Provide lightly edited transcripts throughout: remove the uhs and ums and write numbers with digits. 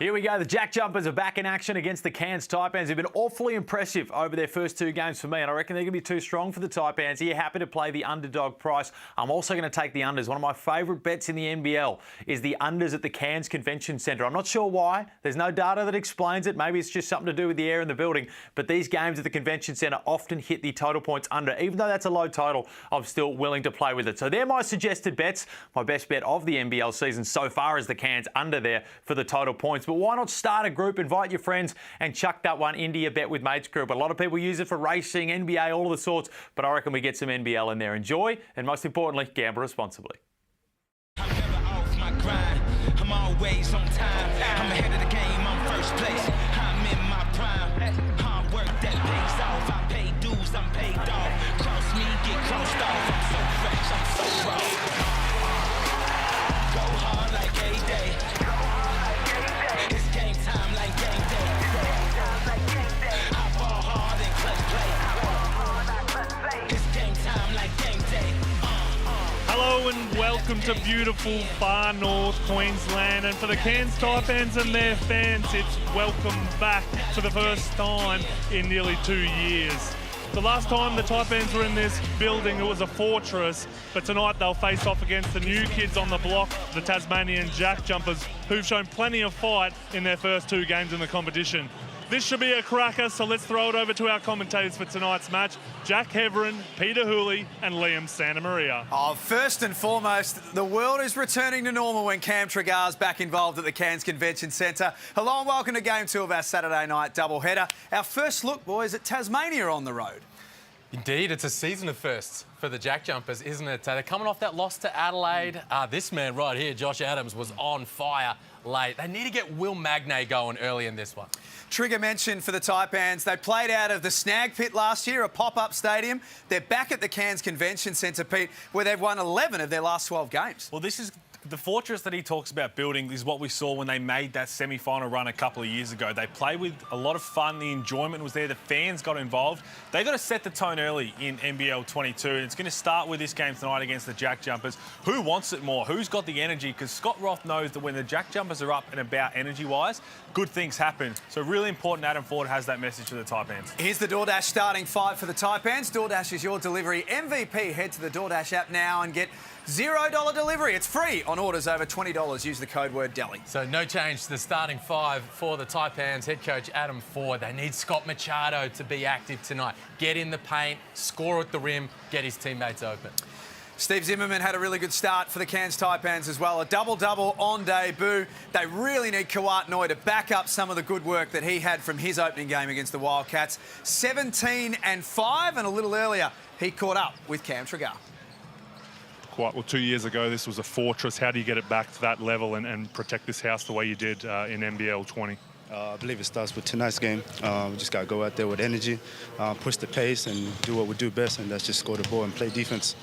Here we go. The JackJumpers are back in action against the Cairns Taipans. They've been awfully impressive over their first two games for me, and I reckon they're going to be too strong for the Taipans. Are you happy to play the underdog price? I'm also going to take the unders. One of my favourite bets in the NBL is the unders at the Cairns Convention Centre. I'm not sure why. There's no data that explains it. Maybe it's just something to do with the air in the building. But these games at the Convention Centre often hit the total points under. Even though that's a low total, I'm still willing to play with it. So they're my suggested bets. My best bet of the NBL season so far is the Cairns under there for the total points. But why not start a group, invite your friends and chuck that one into your Bet with Mates group. A lot of people use it for racing, NBA, all of the sorts, but I reckon we get some NBL in there. Enjoy, and most importantly, gamble responsibly. I'm never off my grind. I'm always on time. I'm ahead of the game. I'm first place. I'm in my prime. Hard work that pays off. I pay dues. I'm paid off. Cross me, get crossed off. I'm so fresh. I'm so raw. Go hard like A-Day. It's game time like game day. I ball hard and clutch play. It's game time like game day. Hello and welcome to beautiful far north Queensland, and for the Cairns Taipans and their fans, it's welcome back for the first time in nearly 2 years. The last time the Taipans were in this building, it was a fortress, but tonight they'll face off against the new kids on the block, the Tasmanian JackJumpers, who've shown plenty of fight in their first two games in the competition. This should be a cracker, so let's throw it over to our commentators for tonight's match, Jack Heverin, Peter Hooley and Liam Santamaria. Oh, first and foremost, the world is returning to normal when Cam Tregar's back involved at the Cairns Convention Centre. Hello and welcome to Game 2 of our Saturday night doubleheader. Our first look, boys, at Tasmania on the road. Indeed, it's a season of firsts for the JackJumpers, isn't it? They're coming off that loss to Adelaide. This man right here, Josh Adams, was on fire late. They need to get Will Magnay going early in this one. Trigger mentioned for the Taipans, they played out of the Snag Pit last year, a pop-up stadium. They're back at the Cairns Convention Centre, Pete, where they've won 11 of their last 12 games. Well, this is the fortress that he talks about building is what we saw when they made that semi-final run a couple of years ago. They played with a lot of fun. The enjoyment was there. The fans got involved. They got to set the tone early in NBL22. And it's going to start with this game tonight against the JackJumpers. Who wants it more? Who's got the energy? Because Scott Roth knows that when the JackJumpers are up and about energy-wise, good things happen. So really important Adam Ford has that message for the Taipans. Here's the DoorDash starting five for the Taipans. DoorDash is your delivery MVP. Head to the DoorDash app now and get $0 delivery. It's free on orders over $20. Use the code word DELI. So no change to the starting five for the Taipans. Head coach Adam Ford. They need Scott Machado to be active tonight. Get in the paint, score at the rim, get his teammates open. Steve Zimmerman had a really good start for the Cairns Taipans as well. A double-double on debut. They really need Kawat Noi to back up some of the good work that he had from his opening game against the Wildcats. 17 and 5, and a little earlier he caught up with Cam Tregar. Quite well, 2 years ago, this was a fortress. How do you get it back to that level and protect this house the way you did in NBL 20? I believe it starts with tonight's game. We just got to go out there with energy, push the pace, and do what we do best, and that's just score the ball and play defense.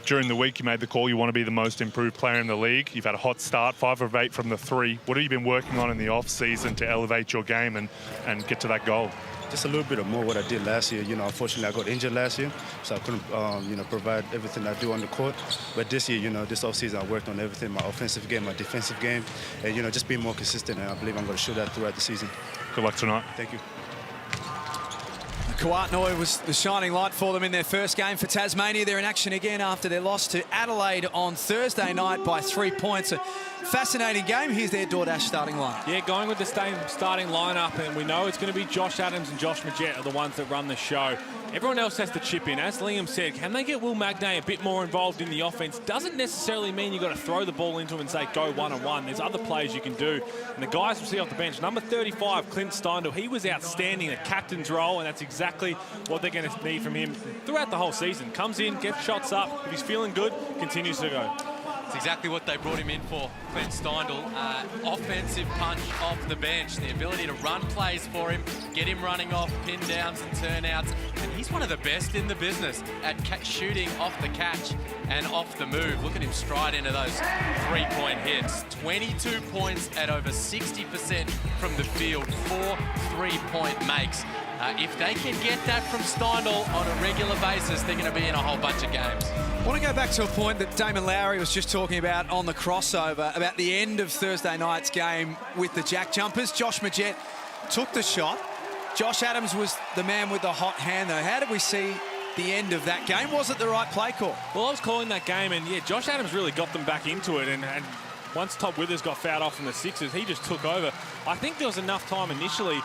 During the week, you made the call you want to be the most improved player in the league. You've had a hot start, 5 of 8 from the 3. What have you been working on in the off-season to elevate your game and get to that goal? Just a little bit of more what I did last year. You know, unfortunately, I got injured last year, so I couldn't, provide everything I do on the court. But this year, this offseason, I worked on everything, my offensive game, my defensive game, and, just being more consistent, and I believe I'm going to show that throughout the season. Good luck tonight. Thank you. Kawat Noi was the shining light for them in their first game for Tasmania. They're in action again after their loss to Adelaide on Thursday night by 3 points. A fascinating game. Here's their DoorDash starting lineup. Yeah, going with the same starting lineup, and we know it's going to be Josh Adams and Josh Majette are the ones that run the show. Everyone else has to chip in. As Liam said, can they get Will Magnay a bit more involved in the offense? Doesn't necessarily mean you've got to throw the ball into him and say, go one-on-one. There's other plays you can do. And the guys we see off the bench, number 35, Clint Steindl, he was outstanding, a captain's role, and that's exactly what they're going to need from him throughout the whole season. Comes in, gets shots up. If he's feeling good, continues to go. It's exactly what they brought him in for, Clint Steindl. Offensive punch off the bench, the ability to run plays for him, get him running off pin downs and turnouts. And he's one of the best in the business at shooting off the catch and off the move. Look at him stride into those three-point hits. 22 points at over 60% from the field, 4 3-point makes. If they can get that from Steindl on a regular basis, they're going to be in a whole bunch of games. want to go back to a point that Damon Lowry was just talking about on the crossover, about the end of Thursday night's game with the JackJumpers. Josh Magette took the shot. Josh Adams was the man with the hot hand, though. How did we see the end of that game? Was it the right play call? Well, I was calling that game, and yeah, Josh Adams really got them back into it, and once Top Withers got fouled off from the Sixers, he just took over. I think there was enough time initially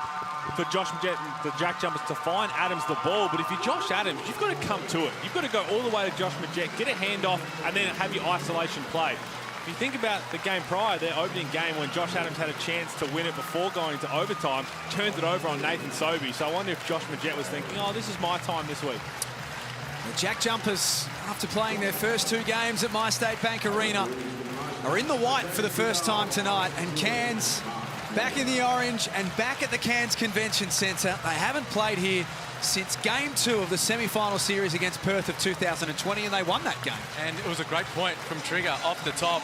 for Josh Magette and the JackJumpers to find Adams the ball, but if you're Josh Adams, you've got to come to it. You've got to go all the way to Josh Magette, get a handoff, and then have your isolation play. If you think about the game prior, their opening game, when Josh Adams had a chance to win it before going to overtime, turns it over on Nathan Sobey. So I wonder if Josh Magette was thinking, oh, this is my time this week. The JackJumpers, after playing their first 2 games at MyState Bank Arena, are in the white for the first time tonight, and Cairns back in the orange and back at the Cairns Convention Centre. They haven't played here since Game 2 of the semi-final series against Perth of 2020, and they won that game. And it was a great point from Trigger off the top.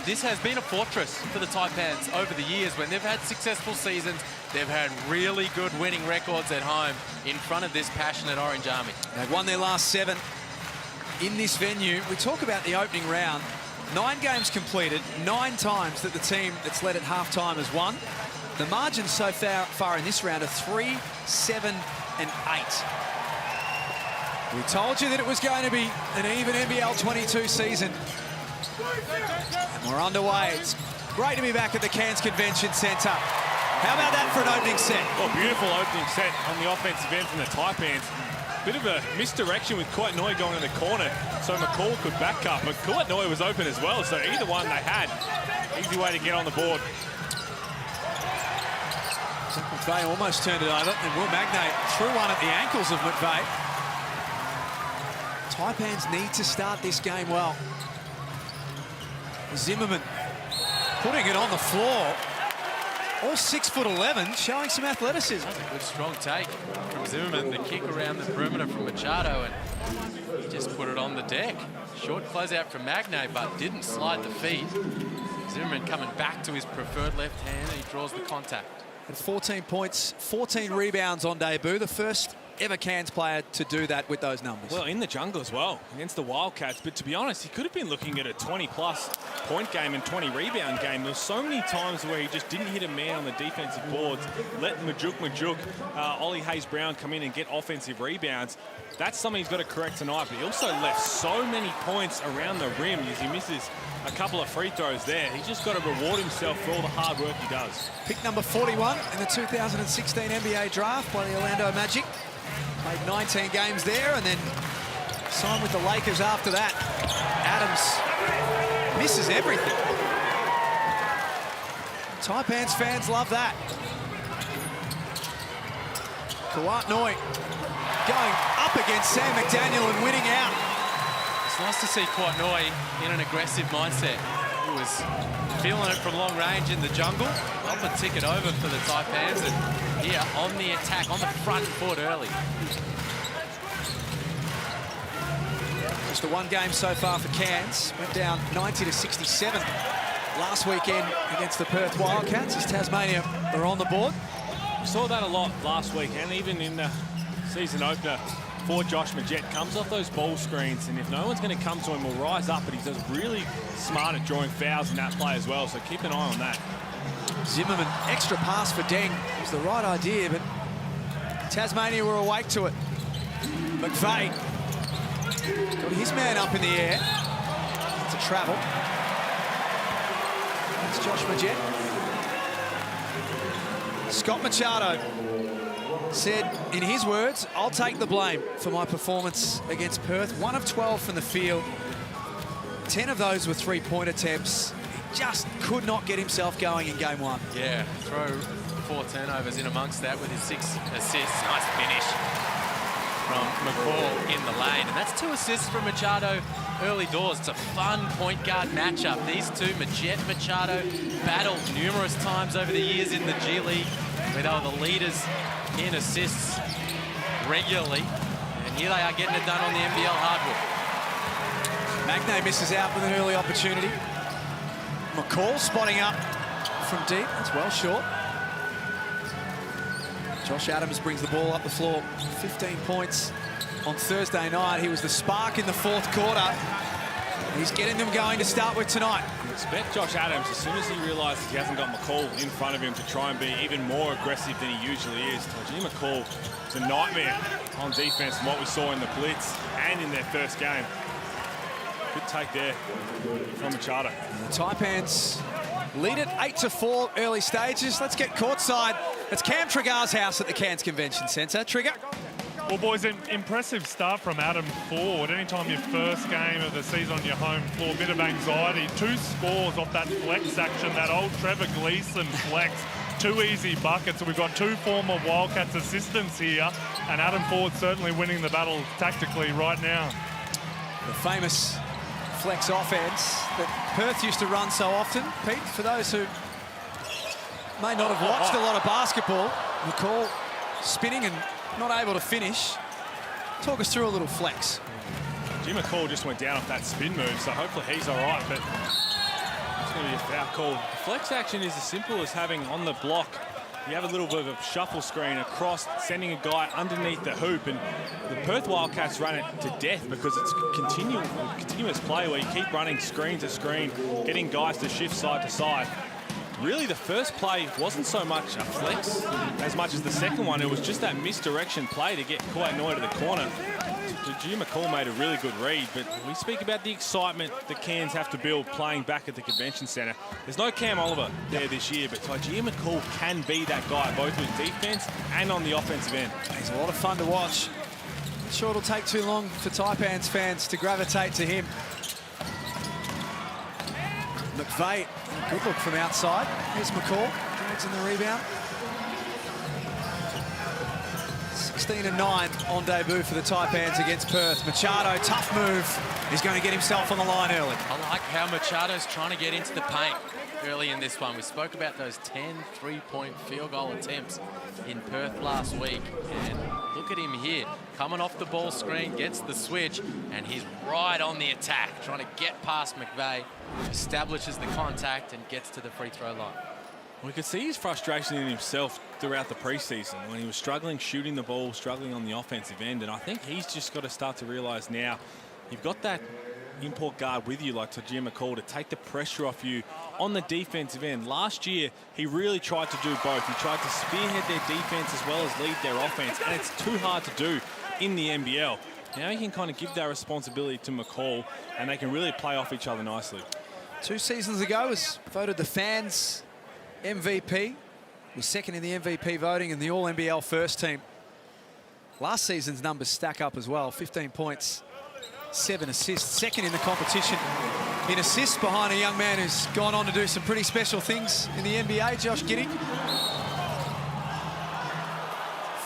This has been a fortress for the Taipans over the years. When they've had successful seasons, they've had really good winning records at home in front of this passionate Orange Army. They've won their last 7 in this venue. We talk about the opening round. 9 games completed, 9 times that the team that's led at halftime has won. The margins so far in this round are 3, 7, and 8. We told you that it was going to be an even NBL22 season. And we're underway. It's great to be back at the Cairns Convention Centre. How about that for an opening set? Well, beautiful opening set on the offensive end from the Taipans. Bit of a misdirection with Kouat-Noi going in the corner so McCall could back up, but Kouat-Noi was open as well, so either one they had. Easy way to get on the board. McVeigh almost turned it over, and Will Magnay threw one at the ankles of McVeigh. Taipans need to start this game well. Zimmerman putting it on the floor. All 6'11", showing some athleticism. That's a good strong take from Zimmerman. The kick around the perimeter from Machado, and he just put it on the deck. Short closeout from Magnay, but didn't slide the feet. Zimmerman coming back to his preferred left hand, and he draws the contact. At 14 points, 14 rebounds on debut. The first ever Cairns player to do that with those numbers. Well, in the jungle as well, against the Wildcats. But to be honest, he could have been looking at a 20-plus point game and 20-rebound game. There were so many times where he just didn't hit a man on the defensive boards, let Majuk, Ollie Hayes-Brown come in and get offensive rebounds. That's something he's got to correct tonight. But he also left so many points around the rim as he misses a couple of free throws there. He's just got to reward himself for all the hard work he does. Pick number 41 in the 2016 NBA draft by the Orlando Magic. Played 19 games there and then signed with the Lakers after that. Adams misses everything. Taipans fans love that. Kouat-Noi going up against Sam McDaniel and winning out. It's nice to see Kouat-Noi in an aggressive mindset. He was feeling it from long range in the jungle. Up a ticket over for the Taipans, and here on the attack, on the front foot early. Just the one game so far for Cairns. Went down 90-67 last weekend against the Perth Wildcats as Tasmania are on the board. We saw that a lot last week, and even in the season opener for Josh Magette. Comes off those ball screens, and if no one's going to come to him, will rise up, but he's just really smart at drawing fouls in that play as well, so keep an eye on that. Zimmerman, extra pass for Deng. It was the right idea, but Tasmania were awake to it. McVeigh got his man up in the air to travel. That's Josh Magette. Scott Machado said, in his words, "I'll take the blame for my performance against Perth. 1 of 12 from the field. 10 of those were three-point attempts. He just could not get himself going in game 1. Yeah, throw 4 turnovers in amongst that with his 6 assists. Nice finish from McCall in the lane. And that's 2 assists from Machado early doors. It's a fun point guard matchup. These two, Magette, Machado, battled numerous times over the years in the G League, where they were the leaders in assists regularly. And here they are getting it done on the NBL hardwood. Magnay misses out with an early opportunity. McCall spotting up from deep. That's well short. Josh Adams brings the ball up the floor. 15 points on Thursday night. He was the spark in the fourth quarter. He's getting them going to start with tonight. Expect Josh Adams, as soon as he realises he hasn't got McCall in front of him, to try and be even more aggressive than he usually is. Tajee McCall is a nightmare on defence from what we saw in the blitz and in their first game. Good take there from Machado. The Taipans lead it 8-4 early stages. Let's get courtside. It's Cam Trigger's house at the Cairns Convention Centre. Trigger. Well, boys, an impressive start from Adam Ford. Anytime your first game of the season on your home floor, a bit of anxiety. 2 scores off that flex action, that old Trevor Gleeson flex. 2 easy buckets. So we've got 2 former Wildcats assistants here, and Adam Ford certainly winning the battle tactically right now. The famous flex offense that Perth used to run so often. Pete, for those who may not have watched a lot of basketball, McCall spinning and not able to finish. Talk us through a little flex. Jim McCall just went down off that spin move, so hopefully he's all right, but it's going to be a foul call. The flex action is as simple as having on the block, you have a little bit of a shuffle screen across, sending a guy underneath the hoop, and the Perth Wildcats run it to death because it's continuous play where you keep running screen to screen, getting guys to shift side to side. Really, the first play wasn't so much a flex as much as the second one. It was just that misdirection play to get Kawhi to the corner. Jim McCall made a really good read, but we speak about the excitement the Cairns have to build playing back at the Convention Centre. There's no Cam Oliver there this year, but Tajee McCall can be that guy, both with defence and on the offensive end. He's a lot of fun to watch. Not sure it'll take too long for Taipans fans to gravitate to him. McVeigh, good look from outside. Here's McCall, drags in the rebound. 16-9 on debut for the Taipans against Perth. Machado, tough move. He's going to get himself on the line early. I like how Machado's trying to get into the paint early in this one. We spoke about those 10 three-point field goal attempts in Perth last week. And look at him here, coming off the ball screen, gets the switch, and he's right on the attack, trying to get past McVeigh, establishes the contact, and gets to the free throw line. We could see his frustration in himself throughout the preseason when he was struggling shooting the ball, struggling on the offensive end, and I think he's just got to start to realise now you've got that import guard with you like Tajee McCall to take the pressure off you on the defensive end. Last year, he really tried to do both. He tried to spearhead their defense as well as lead their offense, and it's too hard to do in the NBL. Now he can kind of give that responsibility to McCall, and they can really play off each other nicely. 2 seasons ago, was voted the fans' MVP. Was second in the MVP voting in the All-NBL first team. Last season's numbers stack up as well. 15 points, 7 assists. Second in the competition in assists behind a young man who's gone on to do some pretty special things in the NBA, Josh Giddey.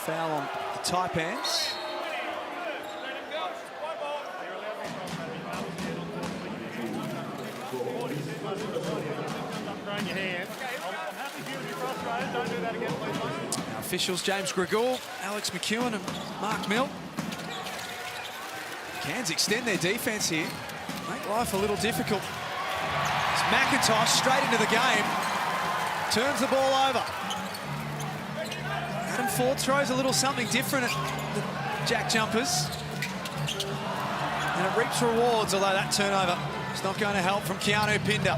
Foul on the Taipans. Now officials James Gregoire, Alex McEwen and Mark Mill. Cairns extend their defense here, make life a little difficult. It's McIntosh straight into the game, turns the ball over. Adam Ford throws a little something different at the JackJumpers. And it reaps rewards, although that turnover is not going to help from Keanu Pinder.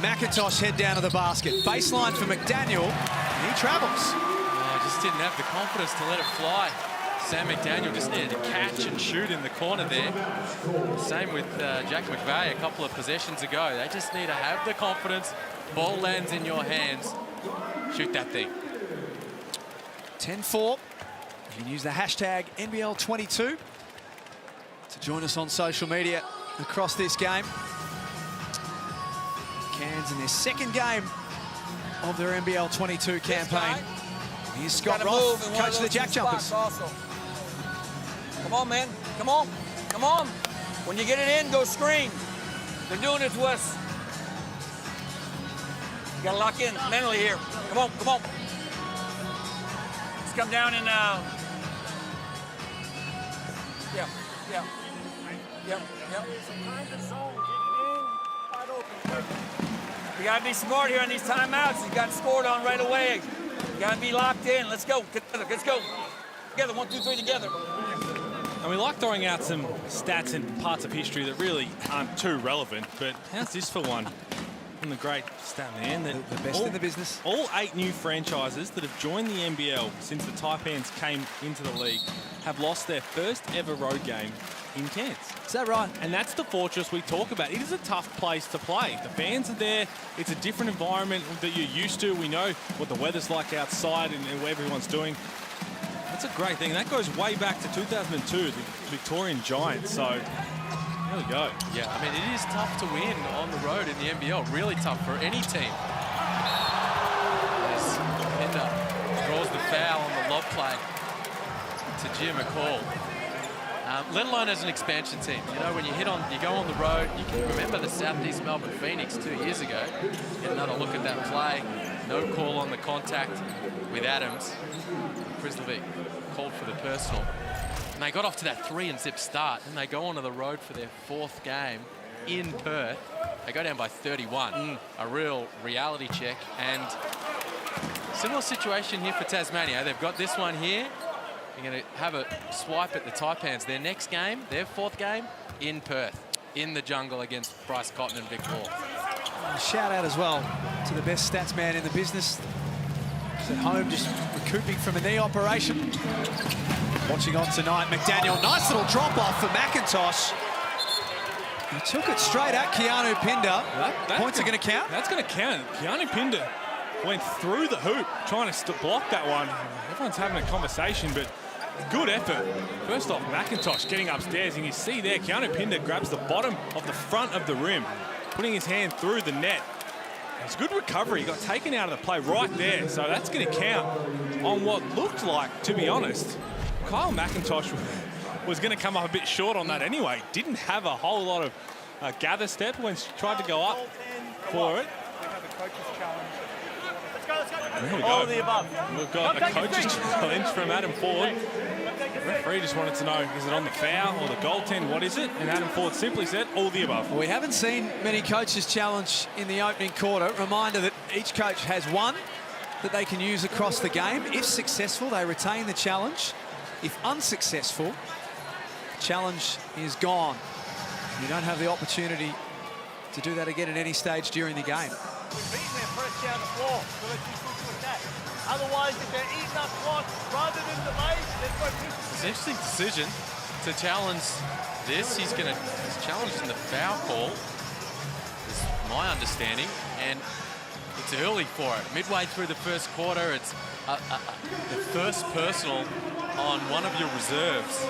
McIntosh head down to the basket. Baseline for McDaniel, and he travels. Oh, just didn't have the confidence to let it fly. Sam McDaniel just needed to catch and shoot in the corner there. Same with Jack McVeigh a couple of possessions ago. They just need to have the confidence. Ball lands in your hands. Shoot that thing. 10-4. You can use the hashtag NBL22 to join us on social media across this game. Cairns in their second game of their NBL22 campaign. Here's Scott Roth, coach of the JackJumpers. Come on, man. Come on. Come on. When you get it in, go screen. They're doing it to us. You got to lock in mentally here. Come on, come on. Let's come down and... Yeah. You got to be smart here on these timeouts. You got scored on right away. You got to be locked in. Let's go. Together. Let's go. Together. 1, 2, 3 together. And we like throwing out some stats and parts of history that really aren't too relevant, but how's this for one? From the great stat man. The best in the business. All 8 new franchises that have joined the NBL since the Taipans came into the league have lost their first ever road game in Cairns. Is that right? And that's the fortress we talk about. It is a tough place to play. The fans are there. It's a different environment that you're used to. We know what the weather's like outside and what everyone's doing. That's a great thing. And that goes way back to 2002, the Victorian Giants. So there we go. Yeah, I mean, it is tough to win on the road in the NBL. Really tough for any team. As Pinder draws the foul on the lob play to Jim McCall. Let alone as an expansion team. You know, when you go on the road, you can remember the Southeast Melbourne Phoenix 2 years ago. Get another look at that play. No call on the contact with Adams. Krislovic called for the personal. And they got off to that 3-and-zip start, and they go onto the road for their 4th game in Perth. They go down by 31. A real reality check. And similar situation here for Tasmania. They've got this one here. They're going to have a swipe at the Taipans. Their next game, their 4th game, in Perth, in the jungle against Bryce Cotton and Vic Hall. Shout out as well to the best stats man in the business. He's at home just recouping from a knee operation. Watching on tonight, McDaniel. Nice little drop off for McIntosh. He took it straight at Keanu Pinder. Points are going to count? That's going to count. Keanu Pinder went through the hoop trying to block that one. Everyone's having a conversation, but good effort. First off, McIntosh getting upstairs, and you see there, Keanu Pinder grabs the bottom of the front of the rim, putting his hand through the net. It's good recovery. He got taken out of the play right there, so that's going to count on what looked like, to be honest, Kyle McIntosh was going to come up a bit short on that anyway. Didn't have a whole lot of gather step when she tried to go up for it. There we go. All of the above. We've got a coach's challenge from Adam Ford. The referee just wanted to know, is it on the foul or the goaltend? What is it? And Adam Ford simply said, all the above. We haven't seen many coaches challenge in the opening quarter. Reminder that each coach has one that they can use across the game. If successful, they retain the challenge. If unsuccessful, the challenge is gone. You don't have the opportunity to do that again at any stage during the game. We've beaten their press down the floor, so let's just switch to attack. Otherwise, if they're eating up blocks rather than delays, let's go push. It's an interesting decision to challenge this. He's challenging the foul call, is my understanding, and it's early for it. Midway through the first quarter, it's the first personal on one of your reserves.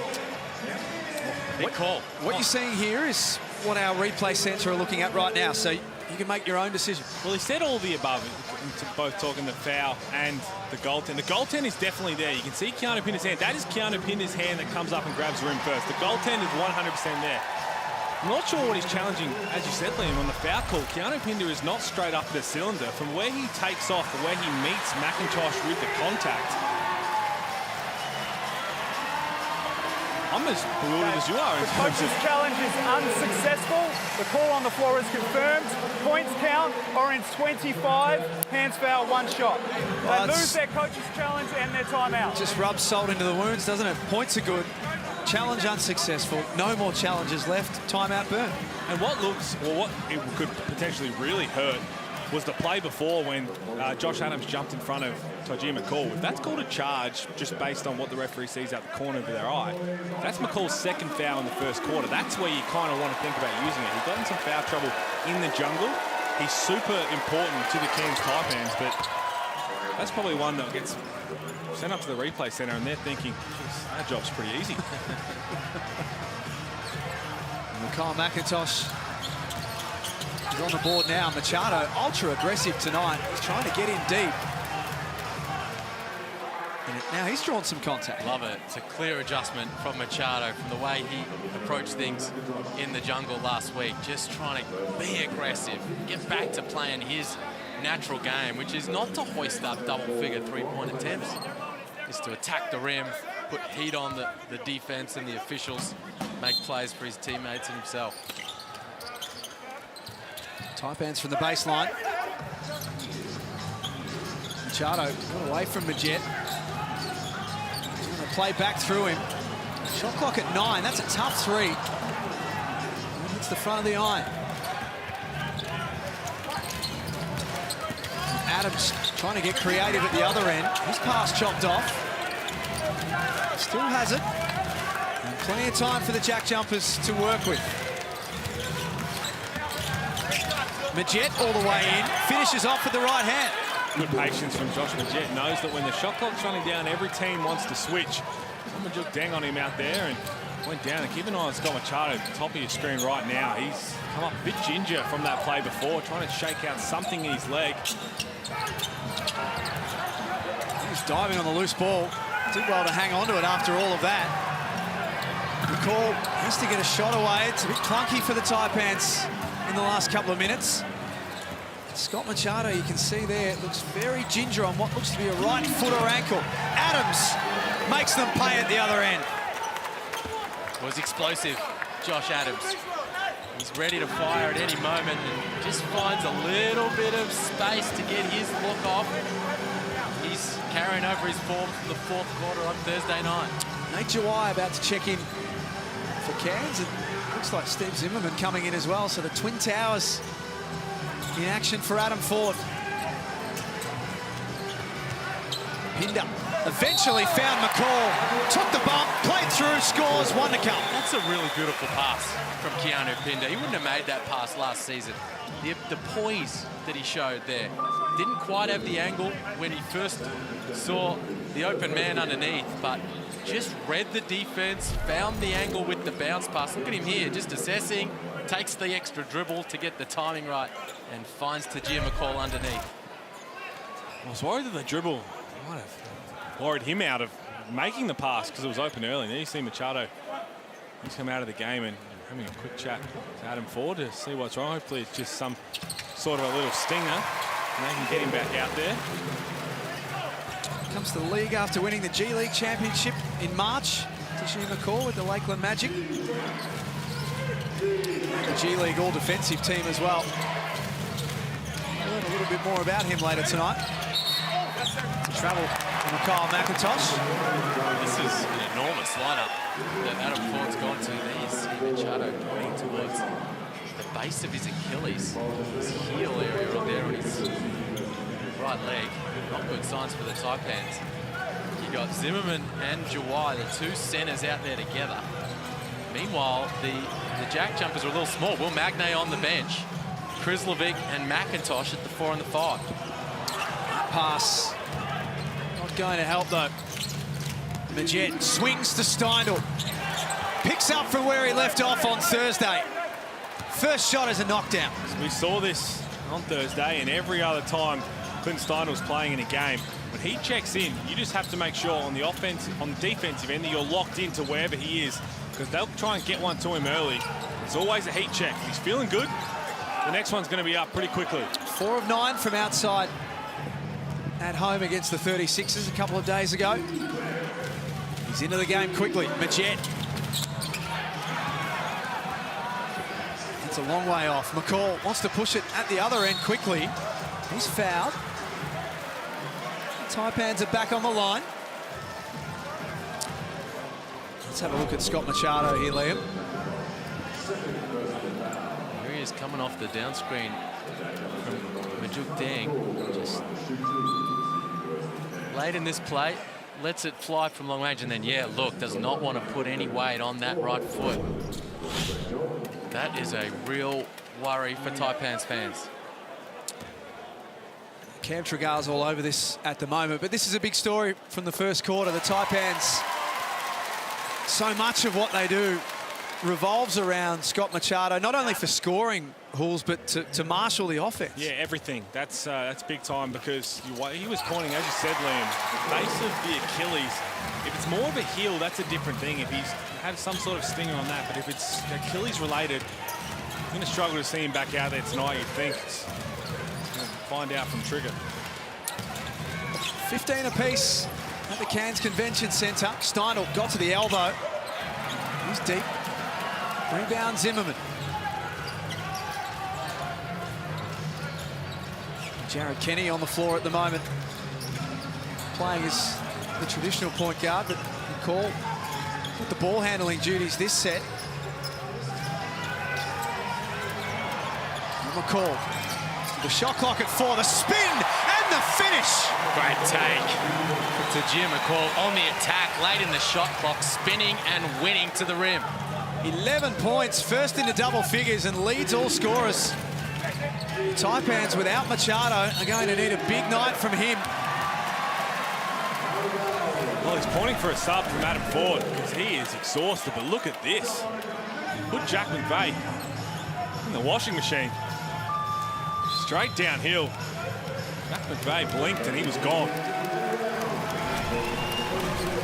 Big call. What you're seeing here is what our replay centre are looking at right now, so you can make your own decision. Well, he said all the above, both talking the foul and the goaltend. The goaltend is definitely there. You can see Keanu Pinder's hand. That is Keanu Pinder's hand that comes up and grabs the rim first. The goaltend is 100% there. I'm not sure what he's challenging, as you said, Liam, on the foul call. Keanu Pinder is not straight up the cylinder. From where he takes off to where he meets McIntosh with the contact, I'm as bewildered as you are in terms Coach's of... challenge is unsuccessful. The call on the floor is confirmed. Points count. Orange 25. Hands foul, 1 shot. They lose their coach's challenge and their timeout. Just rubs salt into the wounds, doesn't it? Points are good. Challenge unsuccessful. No more challenges left. Timeout burn. And what it could potentially really hurt was the play before when Josh Adams jumped in front of Tajir McCall. If that's called a charge just based on what the referee sees out the corner of their eye, that's McCall's second foul in the first quarter. That's where you kind of want to think about using it. He got in some foul trouble in the jungle. He's super important to the Cairns Taipans, but that's probably one that gets sent up to the replay centre and they're thinking, our job's pretty easy. Kyle McIntosh is on the board now. Machado, ultra aggressive tonight. He's trying to get in deep. And now he's drawn some contact. Love it. It's a clear adjustment from Machado from the way he approached things in the jungle last week. Just trying to be aggressive, get back to playing his natural game, which is not to hoist up double-figure three-point attempts. Is to attack the rim, put heat on the defense and the officials, make plays for his teammates and himself. Taipans from the baseline. Machado got away from Majet. He's going to play back through him. Shot clock at 9. That's a tough three. Hits the front of the iron. Adams trying to get creative at the other end. His pass chopped off. Still has it. And plenty of time for the JackJumpers to work with. Majet all the way in. Finishes off with the right hand. Good patience from Josh Majet. Knows that when the shot clock's running down, every team wants to switch. Majuk dang on him out there and went down. And keep an eye on Scott Machado, top of your screen right now. He's come up a bit ginger from that play before, trying to shake out something in his leg. He's diving on the loose ball. Did well to hang on to it after all of that. McCall has to get a shot away. It's a bit clunky for the Taipans in the last couple of minutes. Scott Machado, you can see there, looks very ginger on what looks to be a right foot or ankle. Adams makes them pay at the other end. Was explosive, Josh Adams. He's ready to fire at any moment and just finds a little bit of space to get his look off. He's carrying over his form from the fourth quarter on Thursday night. Nate Jawai about to check in for Cairns. And looks like Steve Zimmerman coming in as well. So the Twin Towers in action for Adam Ford. Pinder eventually found McCall, took the bump, played through, scores, one to come. That's a really beautiful pass from Keanu Pinder. He wouldn't have made that pass last season. The poise that he showed there. Didn't quite have the angle when he first saw the open man underneath, but just read the defense, found the angle with the bounce pass. Look at him here, just assessing, takes the extra dribble to get the timing right, and finds Tajir McCall underneath. I was worried that the dribble might have worried him out of making the pass because it was open early. And then you see Machado, he's come out of the game and having a quick chat to Adam Ford to see what's wrong. Hopefully it's just some sort of a little stinger and they can get him back out there. Comes to the league after winning the G League Championship in March. Tajir McCall with the Lakeland Magic. The G League all-defensive team as well. We'll learn a little bit more about him later tonight. Travel from Kyle McIntosh. This is an enormous lineup that Adam Ford's gone to. There you see Machado pointing towards the base of his Achilles, his heel area right there on his right leg. Not good signs for the Taipans. You got Zimmerman and Jawai, the two centers out there together. Meanwhile, the JackJumpers are a little small. Will Magnay on the bench. Krislovic and McIntosh at the 4 and the 5. Pass. Not going to help though. Majet swings to Steindl. Picks up from where he left off on Thursday. First shot is a knockdown. We saw this on Thursday and every other time Clint Steindl's playing in a game. When he checks in, you just have to make sure on the defensive end that you're locked into wherever he is, because they'll try and get one to him early. It's always a heat check. He's feeling good. The next one's going to be up pretty quickly. 4 of 9 from outside at home against the 36ers a couple of days ago. He's into the game quickly. Majet. It's a long way off. McCall wants to push it at the other end quickly. He's fouled. Taipans are back on the line. Let's have a look at Scott Machado here, Liam. Here he is coming off the down screen from Majuk Dang. Just late in this play, lets it fly from long range, and then, yeah, look, does not want to put any weight on that right foot. That is a real worry for Taipans fans. Cam Tregar's all over this at the moment, but this is a big story from the first quarter. The Taipans, so much of what they do revolves around Scott Machado, not only for scoring, Hulls, but to marshal the offense. Yeah, everything. That's big time, because he was pointing, as you said, Liam, base of the Achilles. If it's more of a heel, that's a different thing. If he's had some sort of stinger on that, but if it's Achilles related, you're going to struggle to see him back out there tonight, you'd think. Find out from Trigger. 15 apiece at the Cairns Convention Centre. Steindl got to the elbow. He's deep. Rebound Zimmerman. Jared Kenny on the floor at the moment, playing as the traditional point guard, but McCall with the ball handling duties this set. McCall. The shot clock at 4, the spin and the finish. Great take to Jim McCall on the attack, late in the shot clock, spinning and winning to the rim. 11 points, first into double figures and leads all scorers. Taipans without Machado are going to need a big night from him. Well, he's pointing for a sub from Adam Ford because he is exhausted, but look at this. Put Jack McVeigh in the washing machine. Straight downhill. Jack McVeigh blinked and he was gone.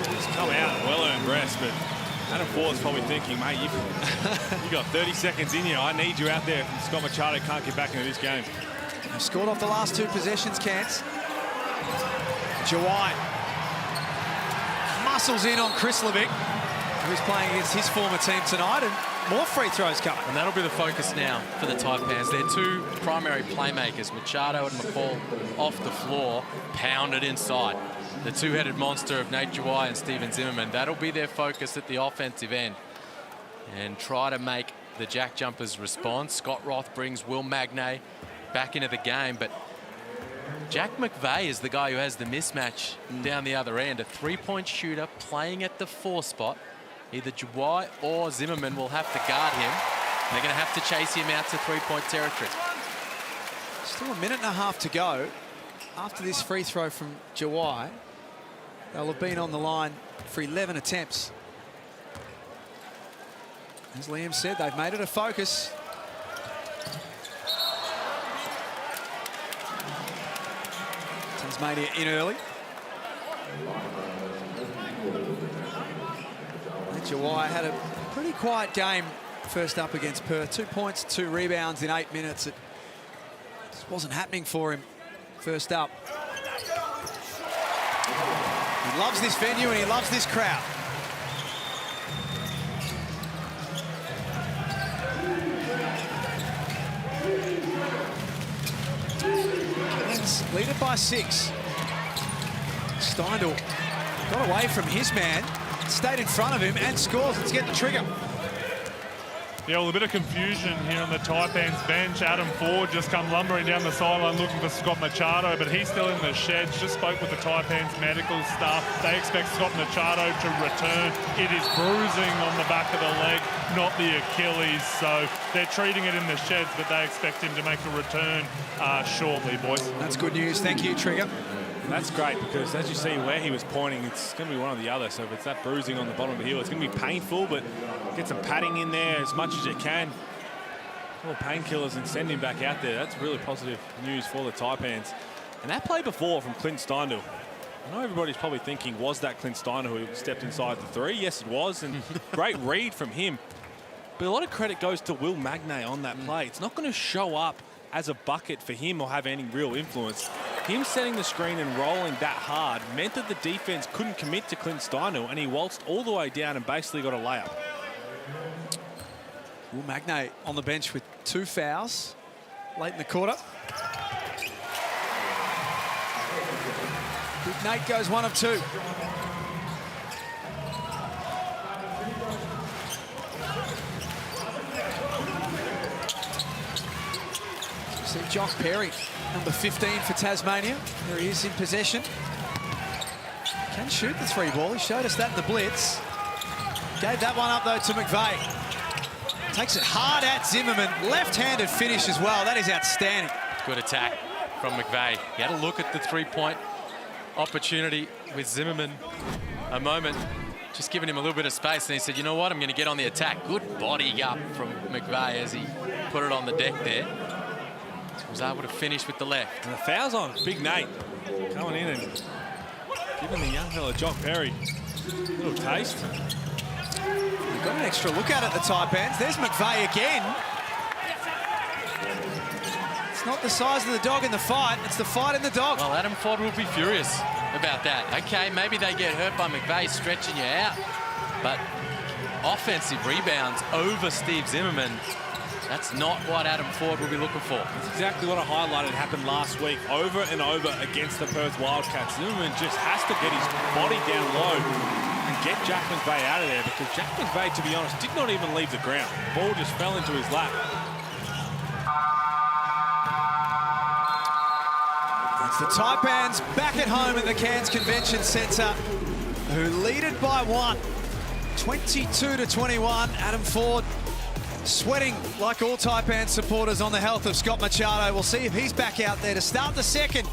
He's come out, well-earned rest, but Adam Ford's probably thinking, mate, you got 30 seconds in you. I need you out there. Scott Machado can't get back into this game. They've scored off the last 2 possessions, Cairns. Jawai muscles in on Chris Levick, who's playing against his former team tonight, and more free throws coming. And that'll be the focus now for the Taipans. Their 2 primary playmakers, Machado and McCall, off the floor, pounded inside. The 2-headed monster of Nate Jawai and Steven Zimmerman. That'll be their focus at the offensive end. And try to make the Jack Jumpers respond. Scott Roth brings Will Magnay back into the game, but Jack McVeigh is the guy who has the mismatch down the other end. A 3-point shooter playing at the 4 spot. Either Jawai or Zimmerman will have to guard him. They're going to have to chase him out to 3-point territory. Still a minute and a half to go. After this free throw from Jawai, they'll have been on the line for 11 attempts. As Liam said, they've made it a focus. Tasmania in early. Jawai had a pretty quiet game first up against Perth. 2 points, 2 rebounds in 8 minutes. It just wasn't happening for him first up. He loves this venue and he loves this crowd. Lead it by 6. Steindl got away from his man, stayed in front of him and scores. Let's get the trigger. Yeah, well, a bit of confusion here on the Taipans bench. Adam Ford just come lumbering down the sideline looking for Scott Machado, but he's still in the sheds. Just spoke with the Taipans medical staff. They expect Scott Machado to return. It is bruising on the back of the leg, not the Achilles. So they're treating it in the sheds, but they expect him to make a return shortly, boys. That's good news. Thank you, Trigger. That's great because, as you see where he was pointing, it's going to be one or the other. So if it's that bruising on the bottom of the heel, it's going to be painful, but get some padding in there as much as you can. Little painkillers and send him back out there. That's really positive news for the Taipans. And that play before from Clint Steindl. I know everybody's probably thinking, was that Clint Steindl who stepped inside the 3? Yes, it was, and great read from him. But a lot of credit goes to Will Magnay on that play. It's not going to show up as a bucket for him or have any real influence. Him setting the screen and rolling that hard meant that the defense couldn't commit to Clint Steindl, and he waltzed all the way down and basically got a layup. Will Magnay on the bench with 2 fouls late in the quarter. Big Nate goes 1 of 2. See Jock Perry, number 15 for Tasmania. There he is in possession. Can shoot the 3 ball. He showed us that in the blitz. Gave that one up though to McVeigh. Takes it hard at Zimmerman. Left-handed finish as well. That is outstanding. Good attack from McVeigh. He had a look at the 3-point opportunity with Zimmerman a moment, just giving him a little bit of space, and he said, you know what, I'm going to get on the attack. Good body up from McVeigh as he put it on the deck there. Was able to finish with the left. And the foul's on Big Nate coming in and giving the young fella Jock Perry a little taste. We've got an extra look at it, the Taipans. There's McVeigh again. It's not the size of the dog in the fight, it's the fight in the dog. Well, Adam Ford will be furious about that. Okay, maybe they get hurt by McVeigh stretching you out, but offensive rebounds over Steve Zimmerman, that's not what Adam Ford will be looking for. That's exactly what I highlighted happened last week, over and over against the Perth Wildcats. Zimmerman just has to get his body down low and get Jack McVeigh out of there, because Jack McVeigh, to be honest, did not even leave the ground. The ball just fell into his lap. It's the Taipans back at home at the Cairns Convention Centre, who lead it by 1, 22-21. Adam Ford sweating like all Taipan supporters on the health of Scott Machado. We'll see if he's back out there to start the second.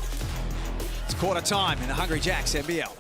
It's quarter time in the Hungry Jacks NBL.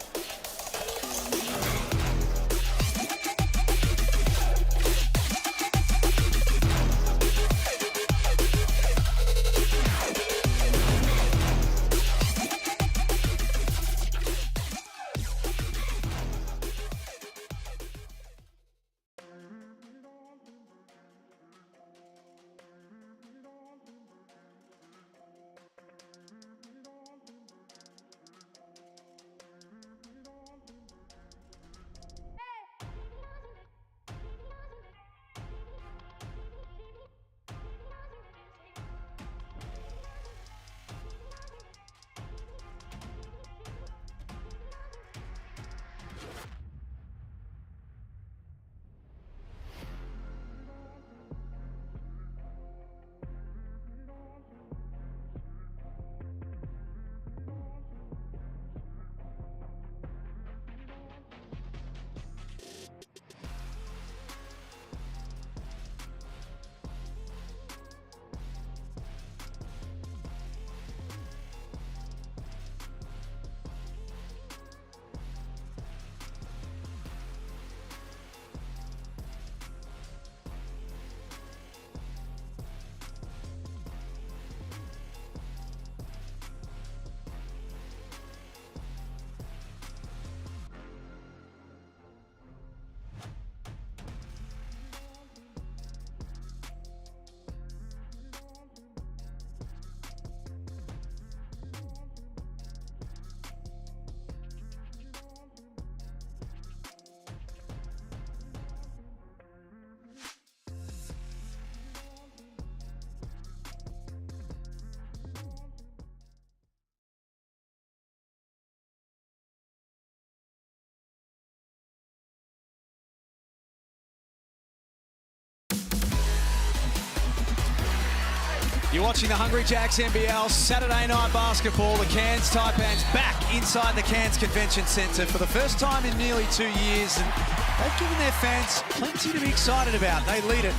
You're watching the Hungry Jacks NBL Saturday night basketball. The Cairns Taipans back inside the Cairns Convention Centre for the first time in nearly 2 years, and they've given their fans plenty to be excited about. They lead it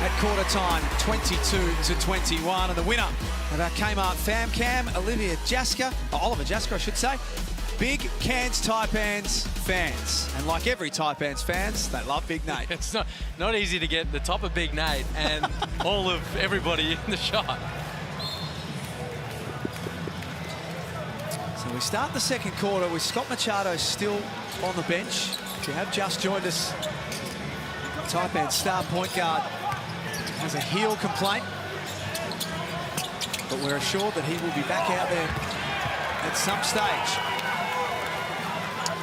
at quarter time, 22-21, and the winner of our Kmart Fam Cam, Oliver Jasker, I should say. Big Cairns Taipans fans, and like every Taipans fans, they love Big Nate. It's not easy to get the top of Big Nate and all of everybody in the shot. So we start the second quarter with Scott Machado still on the bench. If you have just joined us, Taipan star point guard has a heel complaint, but we're assured that he will be back out there at some stage.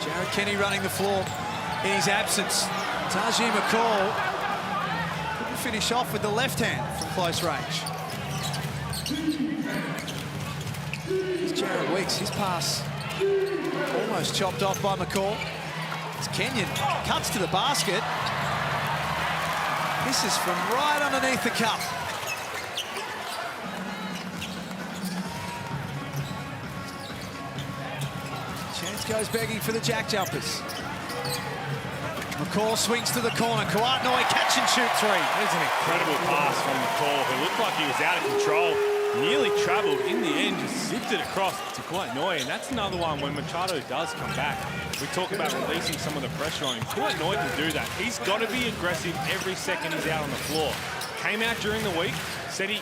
Jared Kenny running the floor in his absence. Taji McCall couldn't finish off with the left hand from close range. Here's Jared Weeks, his pass almost chopped off by McCall. As Kenyon cuts to the basket. This is from right underneath the cup. Chance goes begging for the JackJumpers. McCall swings to the corner. Kawatnoi catch and shoot three. There's an incredible pass from McCall, who looked like he was out of control. Nearly travelled, in the end, just zipped it across to Kawatnoi, and that's another one when Machado does come back. We talk about releasing some of the pressure on him. Kawatnoi can do that. He's got to be aggressive every second he's out on the floor. Came out during the week, said he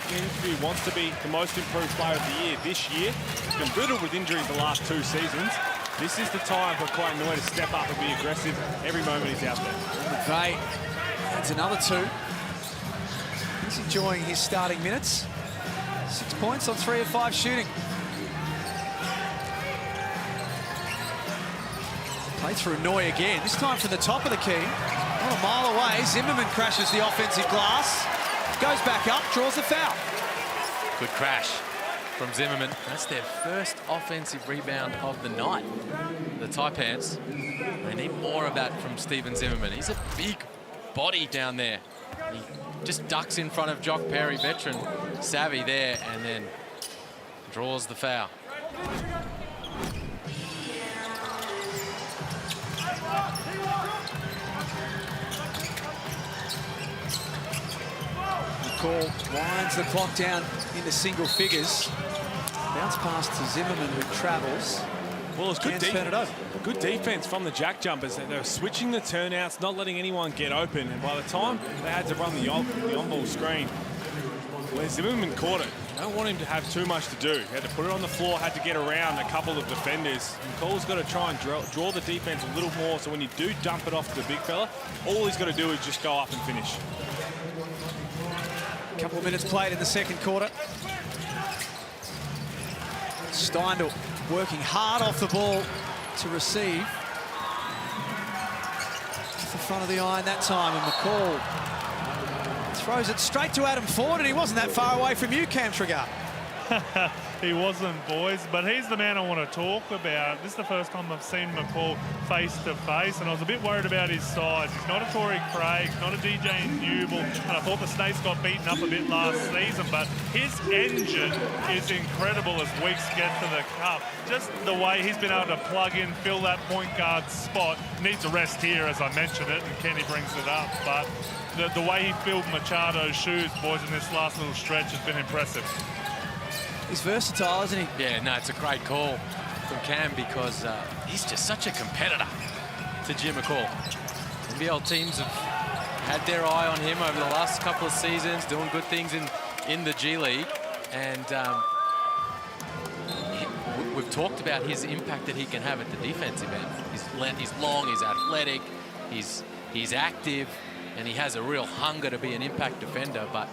wants to be the most improved player of the year this year. He's been riddled with injuries the last 2 seasons. This is the time for Kawatnoi to step up and be aggressive every moment he's out there. McVeigh adds another 2. He's enjoying his starting minutes. 6 points on 3 of 5 shooting. Play through Noy again, this time from the top of the key. Not a mile away, Zimmerman crashes the offensive glass. Goes back up, draws the foul. Good crash from Zimmerman. That's their first offensive rebound of the night. The Taipans, They need more of that from Steven Zimmerman. He's a big body down there. He just ducks in front of Jock Perry, veteran savvy there, and then draws the foul. McCall winds the clock down into single figures. Bounce pass to Zimmerman, who travels. Well, it's good Turn it over. Good defense from the JackJumpers. They were switching the turnouts, not letting anyone get open. And by the time they had to run the on-ball screen, where Zimmerman caught it, they don't want him to have too much to do. He had to put it on the floor, had to get around a couple of defenders. McCall's got to try and draw the defense a little more, so when you do dump it off to the big fella, all he's got to do is just go up and finish. A couple of minutes played in the second quarter. Steindl working hard off the ball to receive. Off the front of the iron that time, and McCall throws it straight to Adam Ford, and he wasn't that far away from you, Cam Tregar. He wasn't, boys, but he's the man I want to talk about. This is the first time I've seen McCall face to face, and I was a bit worried about his size. He's not a Torrey Craig, not a DJ Newell, and I thought the Snakes got beaten up a bit last season, but his engine is incredible as weeks get to the cup. Just the way he's been able to plug in, fill that point guard spot. Needs a rest here, as I mentioned it, and Kenny brings it up, but the way he filled Machado's shoes, boys, in this last little stretch has been impressive. He's versatile, isn't he? Yeah, no, it's a great call from Cam because he's just such a competitor to Jim McCall. NBL teams have had their eye on him over the last couple of seasons, doing good things in the G League. And we've talked about his impact that he can have at the defensive end. He's long, he's athletic, he's active, and he has a real hunger to be an impact defender. But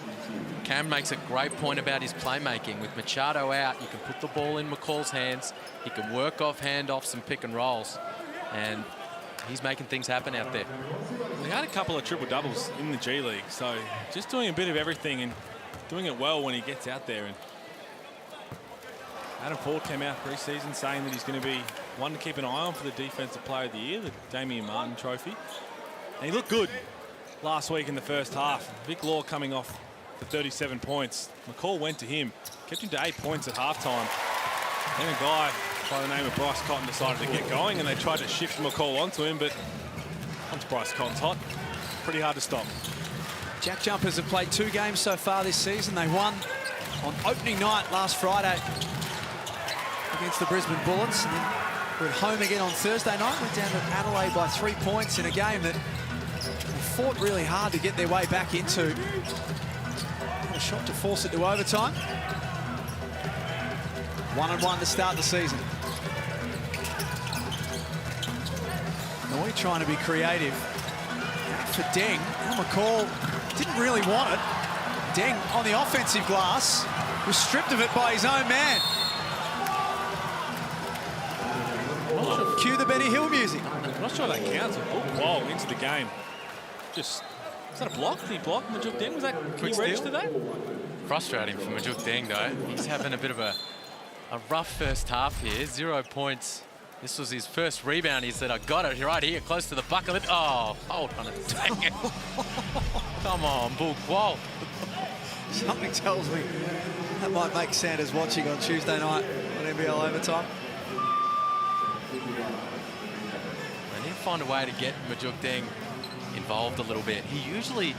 Cam makes a great point about his playmaking. With Machado out, you can put the ball in McCall's hands. He can work off handoffs and pick and rolls. And he's making things happen out there. He had a couple of triple-doubles in the G League, so just doing a bit of everything and doing it well when he gets out there. And Adam Ford came out pre-season saying that he's going to be one to keep an eye on for the Defensive Player of the Year, the Damian Martin Trophy. And he looked good last week in the first half. Vic Law coming off for 37 points. McCall went to him, kept him to 8 points at halftime. Then a guy by the name of Bryce Cotton decided to get going, and they tried to shift McCall onto him, but once Bryce Cotton's hot, pretty hard to stop. JackJumpers have played 2 games so far this season. They won on opening night last Friday against the Brisbane Bullets, and then we're at home again on Thursday night. Went down to Adelaide by 3 points in a game that fought really hard to get their way back into. A shot to force it to overtime. 1-1 to start the season. Now we're trying to be creative. Out for Deng. Now McCall didn't really want it. Deng on the offensive glass was stripped of it by his own man. Cue the Benny Hill music. I'm not sure that counts. A book wall into the game. Just, is that a block? Did he block Majuk Deng? Was that, can you register that? Frustrating for Majuk Deng, though. He's having a bit of a rough first half here. 0 points. This was his first rebound. He said, I got it right here, close to the bucket. Oh, hold on a second. Come on, Bull Qual. Something tells me that might make Sanders watching on Tuesday night on NBL Overtime. They need to find a way to get Majuk Deng involved a little bit. He usually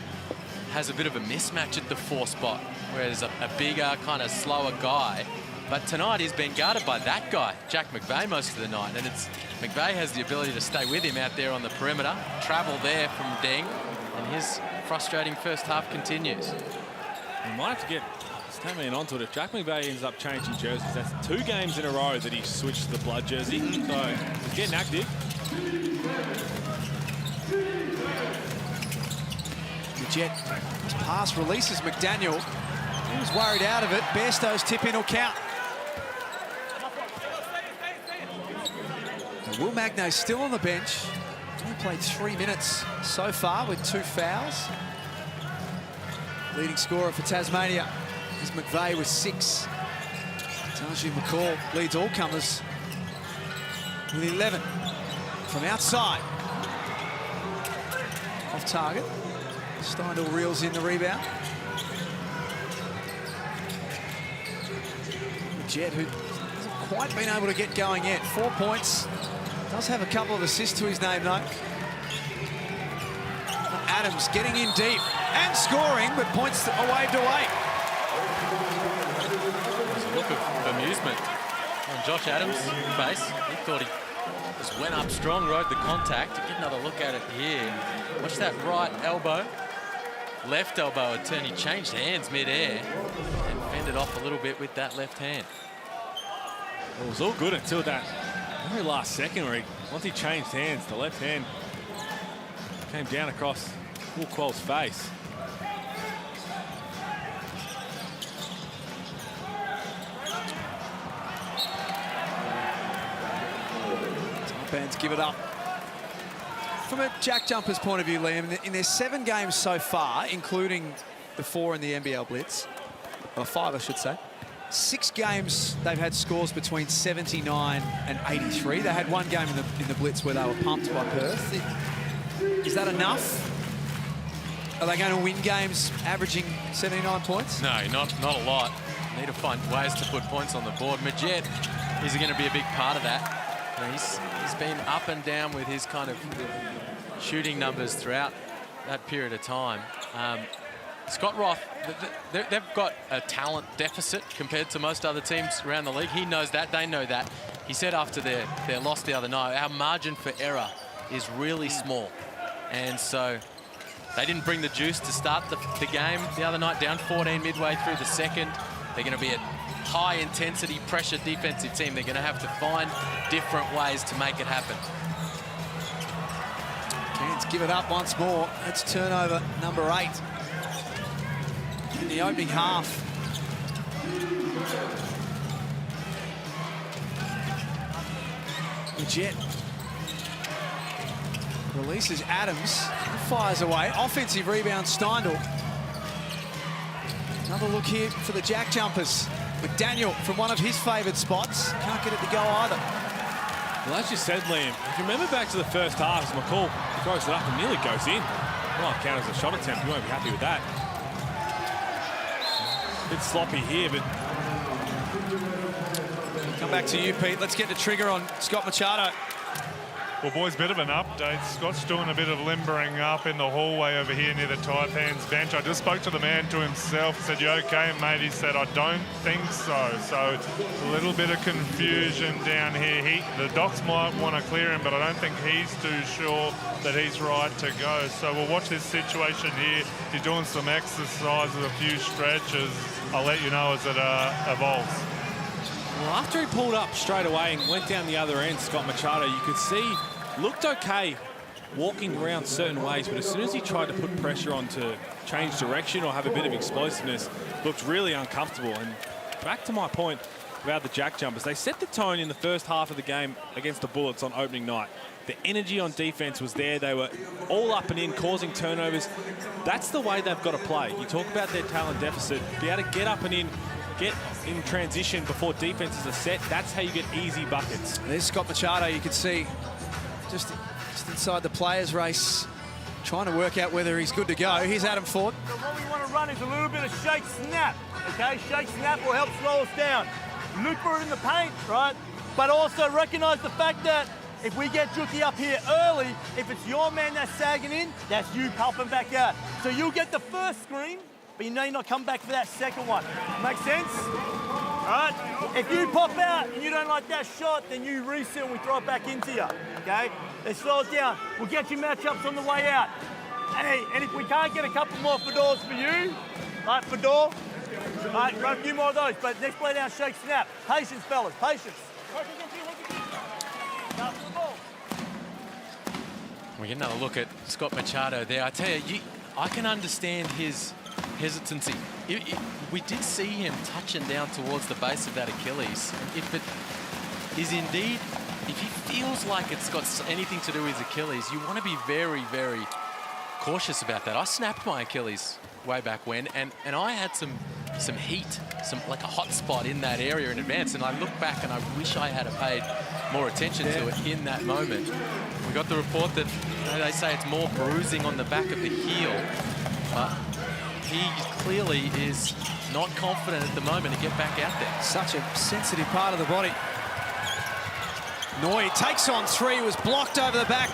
has a bit of a mismatch at the 4 spot, where there's a bigger, kind of slower guy. But tonight he's been guarded by that guy, Jack McVeigh, most of the night. And it's McVeigh has the ability to stay with him out there on the perimeter. Travel there from Deng, and his frustrating first half continues. He might have to get Stanley onto it. If Jack McVeigh ends up changing jerseys, that's 2 games in a row that he switched to the blood jersey. So he's getting active. The Jet, his pass releases McDaniel. He was worried out of it. Bairstow's tip in will count. And Will Magnay still on the bench. Only played 3 minutes so far with 2 fouls. Leading scorer for Tasmania is McVeigh with 6. Tells you McCall leads all comers with 11. from outside. Off target. Steindl reels in the rebound. Jet, who hasn't quite been able to get going yet. 4 points. Does have a couple of assists to his name, though. Adams getting in deep and scoring, but points away to 8. There's a look of amusement on Josh Adams' face. He thought he just went up strong, rode the contact. Get another look at it here. Watch that right elbow. Left elbow had turned. He changed hands mid-air and fended off a little bit with that left hand. It was all good until that very last second where once he changed hands, the left hand came down across Will Quell's face. Taipans give it up. From a JackJumpers point of view, Liam, in their 7 games so far, including the 4 in the NBL Blitz, or 5, I should say, 6 games they've had scores between 79 and 83. They had 1 game in the Blitz where they were pumped by Perth. Is that enough? Are they going to win games averaging 79 points? No, not a lot. Need to find ways to put points on the board. Majet is going to be a big part of that. You know, he's been up and down with his kind of shooting numbers throughout that period of time. Scott Roth, they've got a talent deficit compared to most other teams around the league. He knows that. They know that. He said after their loss the other night, our margin for error is really small. And so they didn't bring the juice to start the game the other night, down 14 midway through the second. They're going to be a high-intensity, pressure defensive team. They're going to have to find different ways to make it happen. Cairns give it up once more. It's turnover number 8 in the opening half. The Jet releases Adams, fires away. Offensive rebound, Steindl. Another look here for the JackJumpers. McDaniel from one of his favoured spots. Can't get it to go either. Well, as you said, Liam, if you remember back to the first half, as McCall throws it up and nearly goes in. Well, it counts as a shot attempt. You won't be happy with that. A bit sloppy here, but... Come back to you, Pete. Let's get the trigger on Scott Machado. Well, boys, bit of an update. Scott's doing a bit of limbering up in the hallway over here near the Taipans bench. I just spoke to the man to himself, said, "You okay, mate?" He said, "I don't think so." So a little bit of confusion down here. The docs might want to clear him, but I don't think he's too sure that he's right to go. So we'll watch this situation here. He's doing some exercises, a few stretches. I'll let you know as it evolves. Well, after he pulled up straight away and went down the other end, Scott Machado, you could see, looked okay walking around certain ways, but as soon as he tried to put pressure on to change direction or have a bit of explosiveness, looked really uncomfortable. And back to my point about the JackJumpers, they set the tone in the first half of the game against the Bullets on opening night. The energy on defense was there. They were all up and in, causing turnovers. That's the way they've got to play. You talk about their talent deficit, be able to get up and in, get in transition before defenses are set. That's how you get easy buckets. There's Scott Machado. You can see just inside the players' race, trying to work out whether he's good to go. Here's Adam Ford. So what we want to run is a little bit of shake snap, okay? Shake snap will help slow us down. Look for it in the paint, right? But also recognize the fact that if we get Juki up here early, if it's your man that's sagging in, that's you helping back out. So you'll get the first screen, but you know you're not coming back for that second one. Make sense? All right? If you pop out and you don't like that shot, then you reset and we throw it back into you, okay? Let's slow it down. We'll get you matchups on the way out. Hey, and if we can't get a couple more Fedors for you, right, Fedor, all right, run a few more of those, but next play down, shake, snap. Patience, fellas, patience. We get another look at Scott Machado there. I tell you, I can understand his hesitancy. We did see him touching down towards the base of that Achilles. If it is indeed, if he feels like it's got anything to do with his Achilles, you want to be very, very cautious about that. I snapped my Achilles way back when, and I had some heat, like a hot spot in that area in advance, and I look back and I wish I had paid more attention to it in that moment. We got the report that they say it's more bruising on the back of the heel, but he clearly is not confident at the moment to get back out there. Such a sensitive part of the body. Noy takes on three, was blocked over the back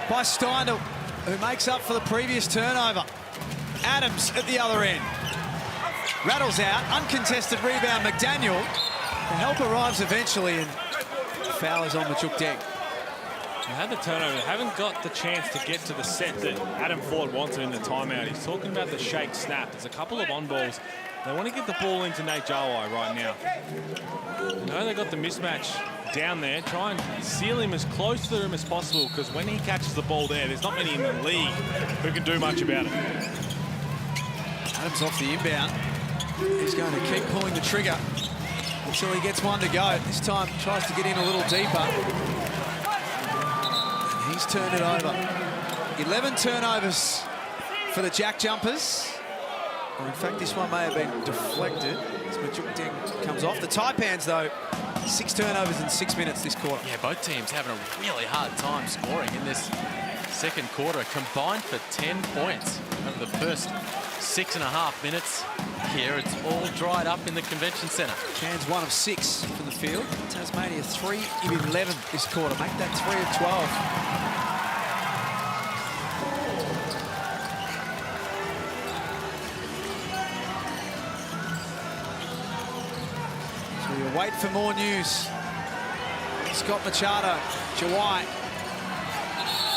by Steindl, who makes up for the previous turnover. Adams at the other end. Rattles out, uncontested rebound, McDaniel. The help arrives eventually, and foul is on Majukdeng. They had the turnover, they haven't got the chance to get to the set that Adam Ford wanted in the timeout. He's talking about the shake snap. There's a couple of on balls. They want to get the ball into Nate Jawai right now. I know they got the mismatch down there. Try and seal him as close to the rim as possible, because when he catches the ball there, there's not many in the league who can do much about it. Adams off the inbound. He's going to keep pulling the trigger until he gets one to go. This time tries to get in a little deeper. And he's turned it over. 11 turnovers for the JackJumpers. Or in fact, this one may have been deflected as Majukdeng comes off. The Taipans, though, 6 turnovers in 6 minutes this quarter. Yeah, both teams having a really hard time scoring in this second quarter. Combined for 10 points over the first 6.5 minutes here. It's all dried up in the convention centre. Cairns 1 of 6 from the field. Tasmania 3 of 11 this quarter. Make that 3 of 12. So we'll wait for more news. Scott Machado, Jawai.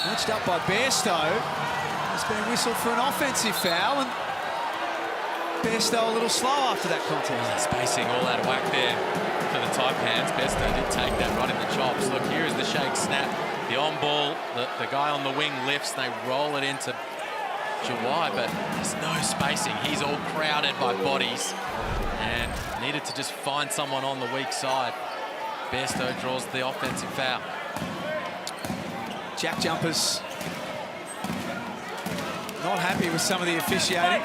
Matched up by Bairstow. There's been whistled for an offensive foul, and Bairstow a little slow after that contest. Spacing all out of whack there for the Taipans. Bairstow did take that right in the chops. Look, here is the shake snap. The on ball, the guy on the wing lifts, and they roll it into Jawai, but there's no spacing. He's all crowded by bodies and needed to just find someone on the weak side. Bairstow draws the offensive foul. JackJumpers not happy with some of the officiating.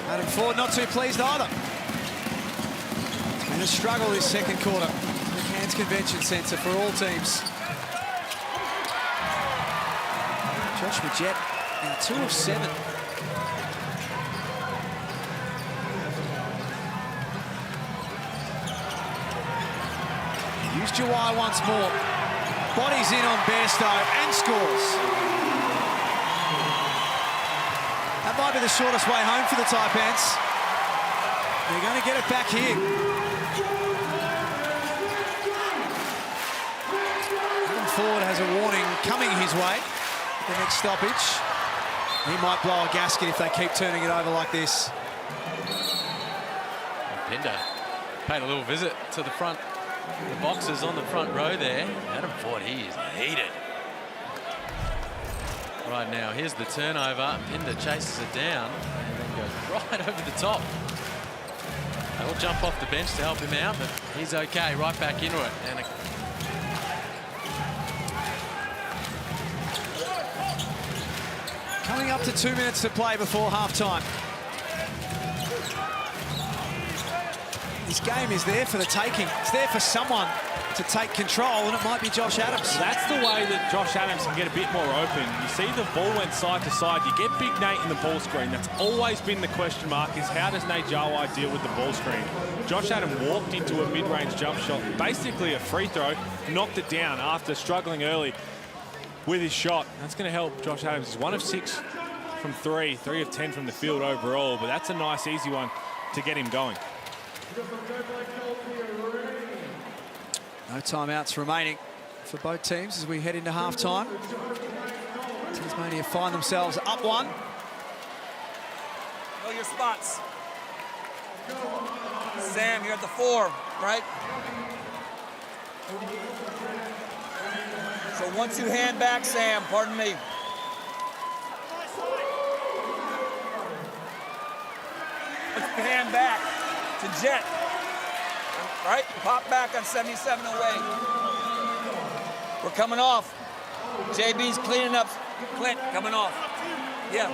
Adam Ford not too pleased either. It's been a struggle this second quarter in the Cairns Convention Centre for all teams. Josh Majette now 2 of 7. Use Jawai once more. Bodies in on Bairstow and scores. That might be the shortest way home for the Taipans. They're going to get it back here. Adam Ford has a warning coming his way. The next stoppage. He might blow a gasket if they keep turning it over like this. Pinder paid a little visit to the front. The boxes on the front row there. Adam Ford, he is heated. Right now, here's the turnover. Pinder chases it down and then goes right over the top. They'll jump off the bench to help him out, but he's okay, right back into it. And coming up to 2 minutes to play before half-time. This game is there for the taking. It's there for someone to take control, and it might be Josh Adams. That's the way that Josh Adams can get a bit more open. You see the ball went side to side. You get Big Nate in the ball screen. That's always been the question mark, is how does Nate Jawai deal with the ball screen? Josh Adams walked into a mid-range jump shot, basically a free throw, knocked it down after struggling early with his shot. That's going to help Josh Adams. He's 1 of 6 from 3, 3 of 10 from the field overall, but that's a nice, easy one to get him going. No timeouts remaining for both teams as we head into half-time. Tasmania find themselves up 1. Know your spots. Sam, you're at the 4, right? So once you hand back, Sam, pardon me. Once you hand back to Jet, right? Pop back on 77 away. We're coming off. JB's cleaning up Clint, coming off. Yeah.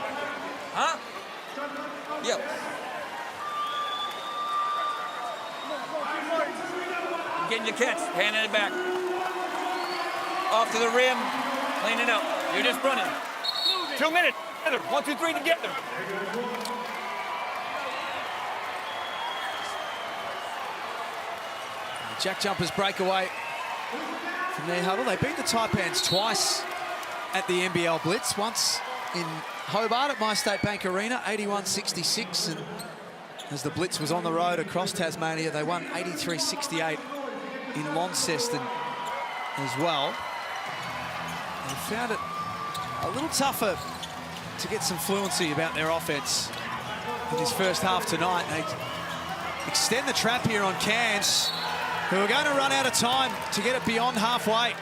Huh? Yep. Getting your catch, handing it back. Off to the rim, clean it up. You're just running. 2 minutes. 1, 2, 3 together. JackJumpers break away from their huddle. They beat the Taipans twice at the NBL Blitz, once in Hobart at My State Bank Arena, 81-66, and as the Blitz was on the road across Tasmania, they won 83-68 in Launceston as well. They found it a little tougher to get some fluency about their offense in this first half tonight. They extend the trap here on Cairns, who are going to run out of time to get it beyond halfway.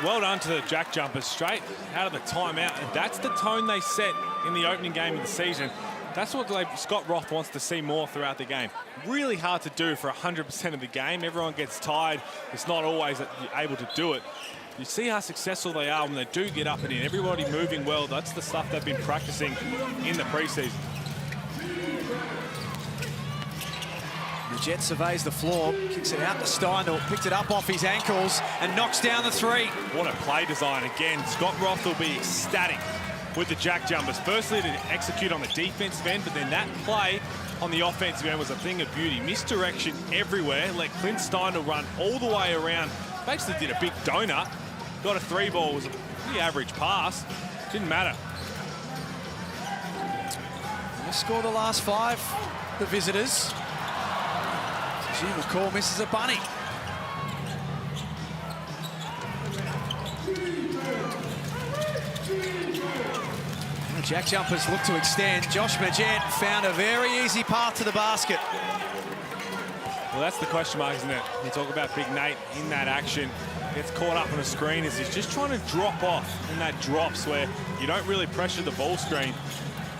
Well done to the JackJumpers, straight out of the timeout. And that's the tone they set in the opening game of the season. That's what Scott Roth wants to see more throughout the game. Really hard to do for 100% of the game. Everyone gets tired. It's not always that you're able to do it. You see how successful they are when they do get up and in. Everybody moving well. That's the stuff they've been practicing in the preseason. Jet surveys the floor, kicks it out to Steindl, picked it up off his ankles and knocks down the three. What a play design again. Scott Roth will be ecstatic with the JackJumpers. Firstly, to execute on the defensive end, but then that play on the offensive end was a thing of beauty. Misdirection everywhere. Let Clint Steindl run all the way around. Basically did a big donut. Got a 3-ball. It was a pretty average pass. Didn't matter. They score the last 5, the visitors. Gee, McCall misses a bunny. The JackJumpers look to extend. Josh Majette found a very easy path to the basket. Well, that's the question mark, isn't it? You talk about Big Nate in that action. Gets caught up on a screen as he's just trying to drop off in that drops where you don't really pressure the ball screen.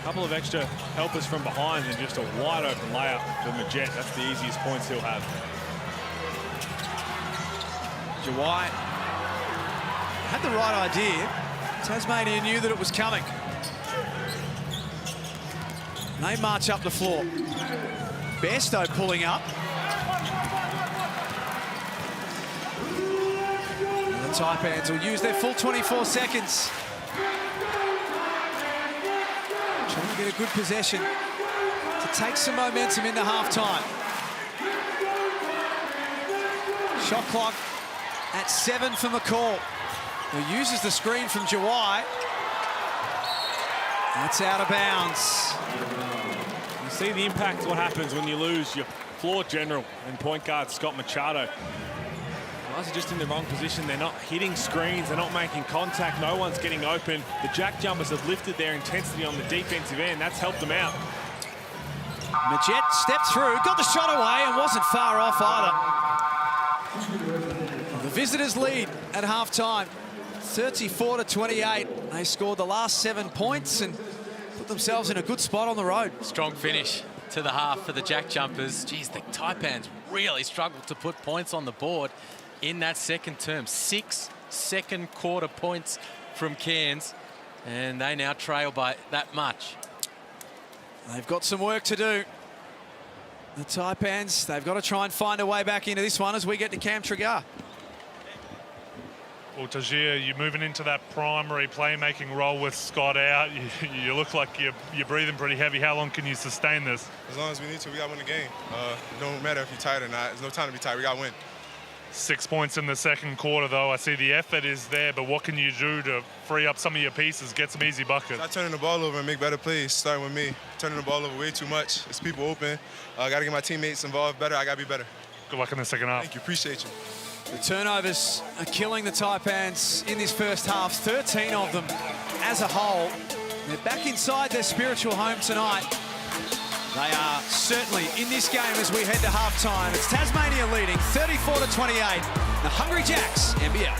A couple of extra helpers from behind and just a wide open layup for Majette. That's the easiest points he'll have. Jawai had the right idea. Tasmania knew that it was coming. They march up the floor. Bairstow pulling up. And the Taipans will use their full 24 seconds. Trying to get a good possession to take some momentum into halftime. Shot clock at 7 for McCall, who uses the screen from Jawai. That's out of bounds. You see the impact, what happens when you lose your floor general and point guard Scott Machado. Guys are just in the wrong position. They're not hitting screens. They're not making contact. No one's getting open. The JackJumpers have lifted their intensity on the defensive end. That's helped them out. Majette stepped through, got the shot away, and wasn't far off either. The visitors lead at halftime, 34-28. They scored the last 7 points and put themselves in a good spot on the road. Strong finish to the half for the JackJumpers. Geez, the Taipans really struggled to put points on the board in that second term. 6 second quarter points from Cairns, and they now trail by that much. They've got some work to do. The Taipans, they've got to try and find a way back into this one as we get to Cam Tregar. Well, Tajir, you're moving into that primary playmaking role with Scott out. You look like you're breathing pretty heavy. How long can you sustain this? As long as we need to, we got to win the game. It don't matter if you're tired or not. There's no time to be tired. We got to win. 6 points in the second quarter, though. I see the effort is there, but what can you do to free up some of your pieces, get some easy buckets? Start turning the ball over and make better plays, starting with me. Turning the ball over way too much. There's people open. I got to get my teammates involved better. I got to be better. Good luck in the second half. Thank you. Appreciate you. The turnovers are killing the Taipans in this first half, 13 of them as a whole. They're back inside their spiritual home tonight. They are certainly in this game as we head to halftime. It's Tasmania leading 34-28. The Hungry Jacks, NBL.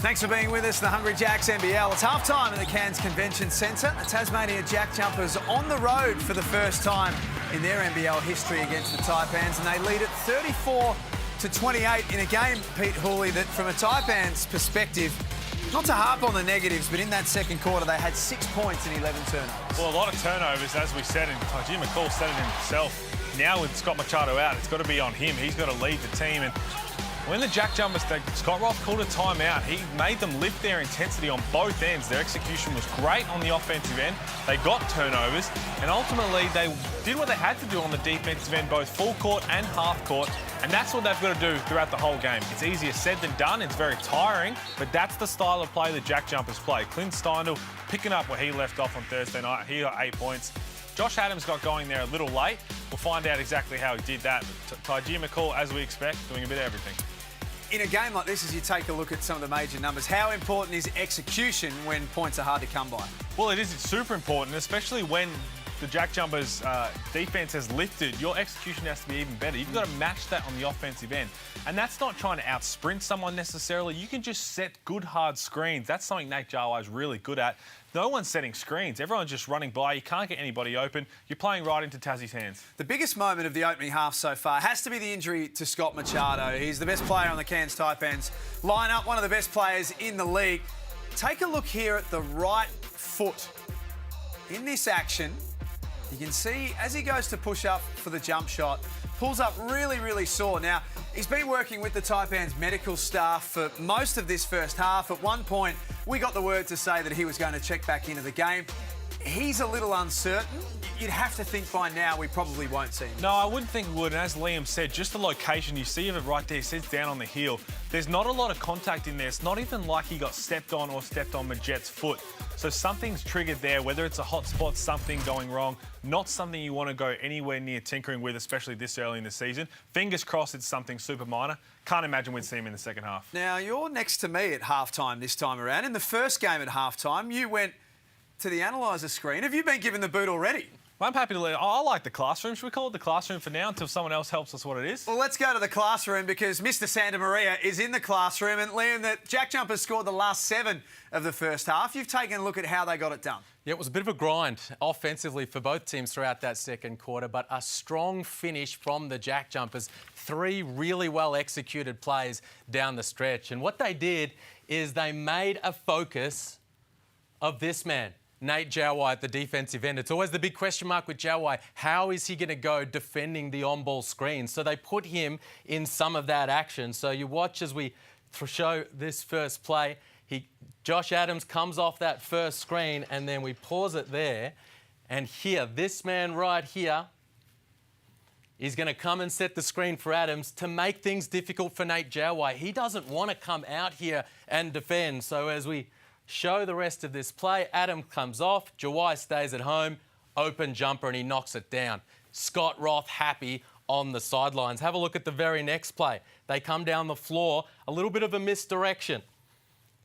Thanks for being with us, the Hungry Jacks NBL. It's half-time in the Cairns Convention Centre. The Tasmania JackJumpers on the road for the first time in their NBL history against the Taipans, and they lead it 34-28 in a game, Pete Hooley, that from a Taipans perspective, not to harp on the negatives, but in that second quarter, they had 6 points and 11 turnovers. Well, a lot of turnovers, as we said, and Jim McCall said it himself. Now with Scott Machado out, it's got to be on him. He's got to lead the team. And when the JackJumpers, Scott Roth called a timeout. He made them lift their intensity on both ends. Their execution was great on the offensive end. They got turnovers, and ultimately they did what they had to do on the defensive end, both full court and half court. And that's what they've got to do throughout the whole game. It's easier said than done. It's very tiring, but that's the style of play the JackJumpers play. Clint Steindl picking up where he left off on Thursday night. He got 8 points. Josh Adams got going there a little late. We'll find out exactly how he did that. Tajir McCall, as we expect, doing a bit of everything. In a game like this, as you take a look at some of the major numbers, how important is execution when points are hard to come by? Well, it is. It's super important, especially when the JackJumpers defense has lifted. Your execution has to be even better. You've got to match that on the offensive end. And that's not trying to out-sprint someone necessarily. You can just set good, hard screens. That's something Nate Jawai is really good at. No one's setting screens. Everyone's just running by. You can't get anybody open. You're playing right into Tassie's hands. The biggest moment of the opening half so far has to be the injury to Scott Machado. He's the best player on the Cairns Taipans lineup, one of the best players in the league. Take a look here at the right foot. In this action, you can see as he goes to push up for the jump shot, pulls up really, really sore. Now, he's been working with the Taipans medical staff for most of this first half. At one point, we got the word to say that he was going to check back into the game. He's a little uncertain. You'd have to think by now we probably won't see him. No, I wouldn't think it would. And as Liam said, just the location, you see it right there, it sits down on the heel. There's not a lot of contact in there. It's not even like he got stepped on or stepped on Majet's foot. So something's triggered there, whether it's a hot spot, something going wrong, not something you want to go anywhere near tinkering with, especially this early in the season. Fingers crossed it's something super minor. Can't imagine we'd see him in the second half. Now, you're next to me at halftime this time around. In the first game at halftime, you went to the analyzer screen. Have you been given the boot already? I'm happy to let I like the classroom. Should we call it the classroom for now until someone else helps us what it is? Well, let's go to the classroom because Mr. Santa Maria is in the classroom. And Liam, the JackJumpers scored the last 7 of the first half. You've taken a look at how they got it done. Yeah, it was a bit of a grind offensively for both teams throughout that second quarter, but a strong finish from the JackJumpers. 3 really well executed plays down the stretch. And what they did is they made a focus of this man, Nate Jawai, at the defensive end. It's always the big question mark with Jawai. How is he going to go defending the on-ball screen? So they put him in some of that action. So you watch as we show this first play. Josh Adams comes off that first screen, and then we pause it there. And here, this man right here is going to come and set the screen for Adams to make things difficult for Nate Jawai. He doesn't want to come out here and defend. So as we show the rest of this play, Adam comes off, Jawai stays at home, open jumper, and he knocks it down. Scott Roth happy on the sidelines. Have a look at the very next play. They come down the floor, a little bit of a misdirection.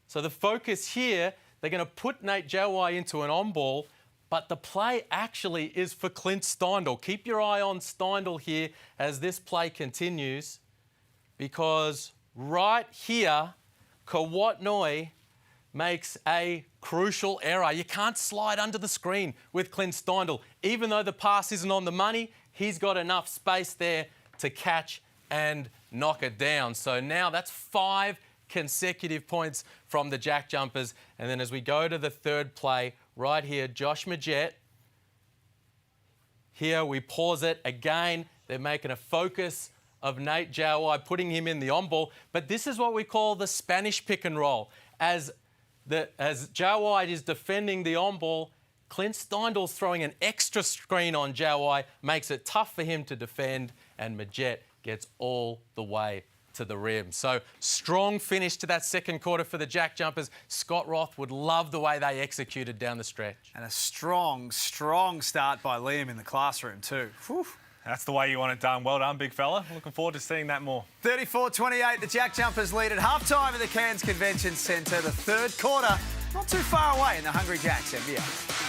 So the focus here, they're going to put Nate Jawai into an on-ball, but the play actually is for Clint Steindl. Keep your eye on Steindl here as this play continues, because right here, Kawatnoi makes a crucial error. You can't slide under the screen with Clint Steindl. Even though the pass isn't on the money, he's got enough space there to catch and knock it down. So now that's 5 consecutive points from the JackJumpers. And then as we go to the third play, right here, Josh Majet. Here we pause it again. They're making a focus of Nate Jawai, putting him in the on-ball. But this is what we call the Spanish pick and roll. As Jawai is defending the on-ball, Clint Steindl's throwing an extra screen on Jawai, makes it tough for him to defend, and Majet gets all the way to the rim. So strong finish to that second quarter for the JackJumpers. Scott Roth would love the way they executed down the stretch. And a strong, strong start by Liam in the classroom too. Whew. That's the way you want it done. Well done, big fella. Looking forward to seeing that more. 34-28, the JackJumpers lead at halftime at the Cairns Convention Centre. The third quarter, not too far away in the Hungry Jacks NBL.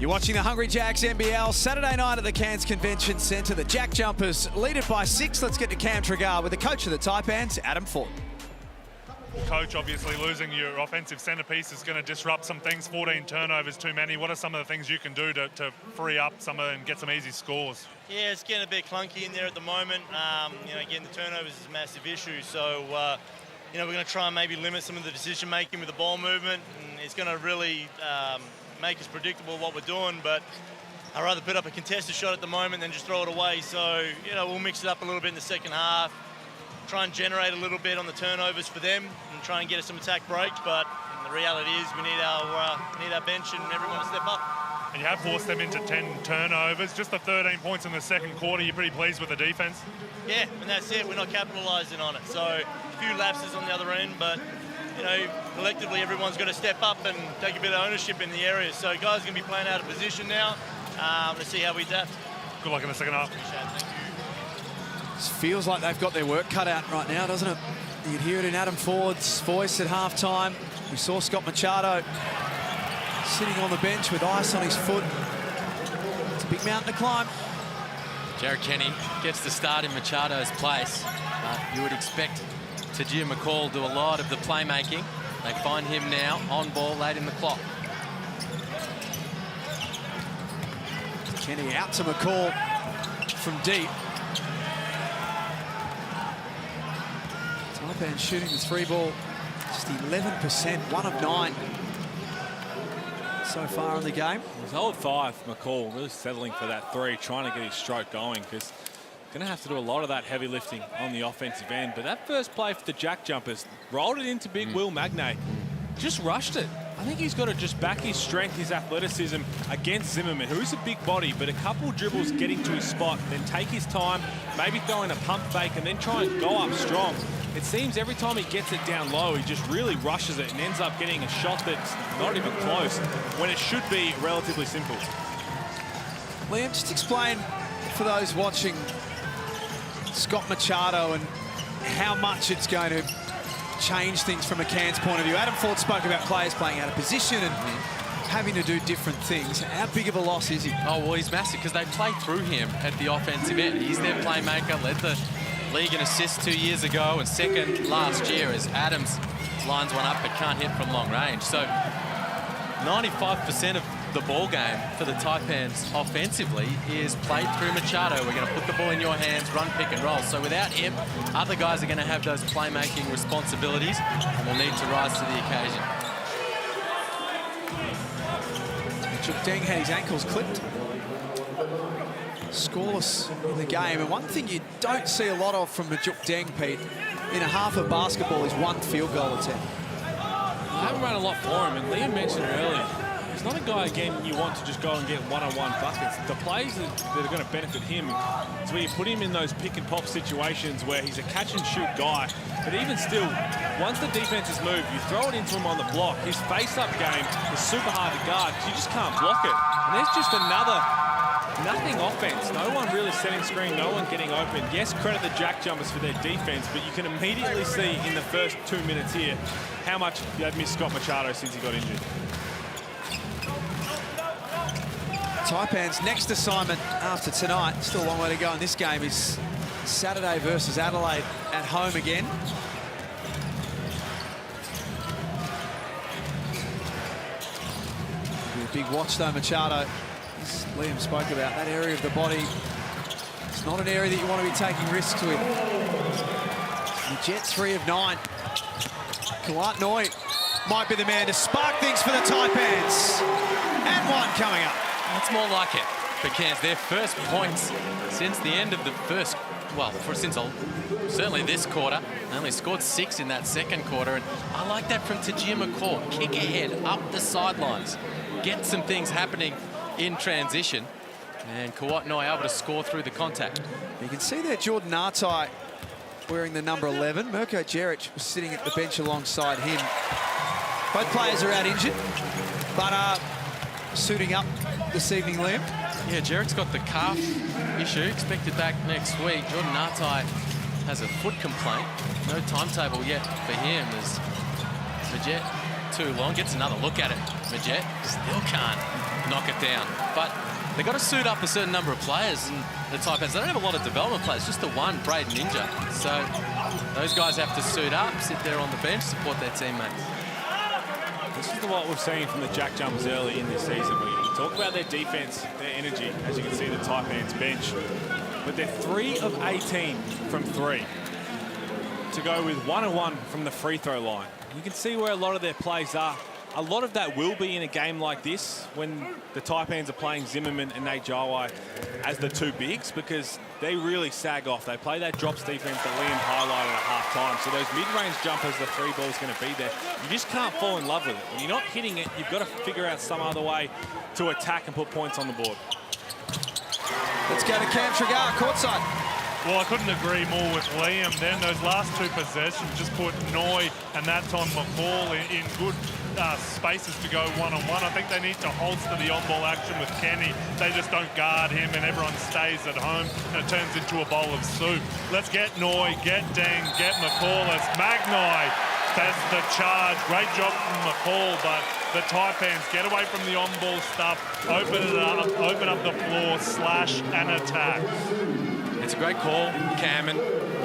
You're watching the Hungry Jacks NBL Saturday night at the Cairns Convention Centre. The JackJumpers lead it by 6. Let's get to Cam Tregar with the coach of the Taipans, Adam Ford. Coach, obviously losing your offensive centrepiece is going to disrupt some things. 14 turnovers too many. What are some of the things you can do to free up some of and get some easy scores? Yeah, it's getting a bit clunky in there at the moment. Again, the turnovers is a massive issue. So, we're going to try and maybe limit some of the decision making with the ball movement. And it's going to really make us predictable what we're doing. But I'd rather put up a contested shot at the moment than just throw it away. So, we'll mix it up a little bit in the second half. Try and generate a little bit on the turnovers for them and try and get us some attack breaks. But the reality is we need our bench and everyone to step up. And you have forced them into 10 turnovers. Just the 13 points in the second quarter. You're pretty pleased with the defense? Yeah, and that's it. We're not capitalising on it. So a few lapses on the other end, but collectively everyone's got to step up and take a bit of ownership in the area. So guys are going to be playing out of position now. Let's see how we adapt. Good luck in the second half. Thank you. It feels like they've got their work cut out right now, doesn't it? You can hear it in Adam Ford's voice at halftime. We saw Scott Machado sitting on the bench with ice on his foot. It's a big mountain to climb. Jared Kenny gets the start in Machado's place. You would expect Tajir McCall do a lot of the playmaking. They find him now on ball late in the clock. Kenny out to McCall from deep. Taipans shooting the 3 ball, just 11%, 1 of 9 so far in the game. His old 5, McCall, really settling for that 3, trying to get his stroke going because going to have to do a lot of that heavy lifting on the offensive end. But that first play for the JackJumpers, rolled it into big Will Magnay, just rushed it. I think he's got to just back his strength, his athleticism against Zimmerman, who is a big body, but a couple dribbles getting to his spot, then take his time, maybe throw in a pump fake and then try and go up strong. It seems every time he gets it down low, he just really rushes it and ends up getting a shot that's not even close when it should be relatively simple. Liam, just explain for those watching Scott Machado and how much it's going to change things from a Cairns point of view. Adam Ford spoke about players playing out of position and having to do different things. How big of a loss is he? Oh, well, he's massive because they play through him at the offensive end. He's their playmaker, led the league in assists 2 years ago and second last year as Adams lines one up but can't hit from long range. So 95% of the ball game for the Taipans offensively is played through Machado. We're going to put the ball in your hands, run, pick and roll. So without him, other guys are going to have those playmaking responsibilities and will need to rise to the occasion. Juk Deng had his ankles clipped. Scoreless in the game. And one thing you don't see a lot of from Juk Deng, Pete, in a half of basketball is 1 field goal attempt. I haven't run a lot for him, and Liam mentioned earlier, he's not a guy, again, you want to just go and get one-on-one buckets. The plays that are going to benefit him is where you put him in those pick-and-pop situations where he's a catch-and-shoot guy. But even still, once the defense is moved, you throw it into him on the block. His face-up game is super hard to guard because you just can't block it. And there's just nothing offense. No one really setting screen, no one getting open. Yes, credit the JackJumpers for their defense, but you can immediately see in the first 2 minutes here how much they've missed Scott Machado since he got injured. Taipans' next assignment after tonight, still a long way to go in this game, is Saturday versus Adelaide at home again. Be a big watch though, Machado. As Liam spoke about, that area of the body, it's not an area that you want to be taking risks with. The Jets 3 of 9. Kawat Noi might be the man to spark things for the Taipans. And one coming up. That's more like it for Cairns. Their first points since the end of the first, certainly this quarter. They only scored 6 in that second quarter. And I like that from Tajir McCall. Kick ahead, up the sidelines. Get some things happening in transition. And Kawat Noi able to score through the contact. You can see there Jordan Artai wearing the number 11. Mirko Jeric was sitting at the bench alongside him. Both players are out injured, but suiting up this evening, Liam. Yeah, Jeric's got the calf issue, expected back next week. Jordan Artai has a foot complaint. No timetable yet for him as Majet too long. Gets another look at it. Majet still can't knock it down. But they've got to suit up a certain number of players, and the Taipans, they don't have a lot of development players, just the one, Braden Ninja. So those guys have to suit up, sit there on the bench, support their teammates. This is what we've seen from the JackJumpers early in this season. We talk about their defense, their energy. As you can see, the Taipans bench. But they're 3 of 18 from 3. To go with 1 of 1 from the free throw line. You can see where a lot of their plays are. A lot of that will be in a game like this when the Taipans are playing Zimmerman and Nate Jawai as the 2 bigs, because they really sag off. They play that drops defense that Liam highlighted at half-time. So those mid-range jumpers, the 3 ball's going to be there. You just can't fall in love with it. When you're not hitting it, you've got to figure out some other way to attack and put points on the board. Let's go to Cam Trigar, courtside. Well, I couldn't agree more with Liam. Then those last 2 possessions just put Noy and that time McCall in good spaces to go one-on-one. I think they need to holster the on-ball action with Kenny. They just don't guard him and everyone stays at home and it turns into a bowl of soup. Let's get Noy, get Deng, get McCall. It's Magnai. That's the charge. Great job from McCall, but the Taipans get away from the on-ball stuff, open it up, open up the floor, slash and attack. It's a great call, Cam, and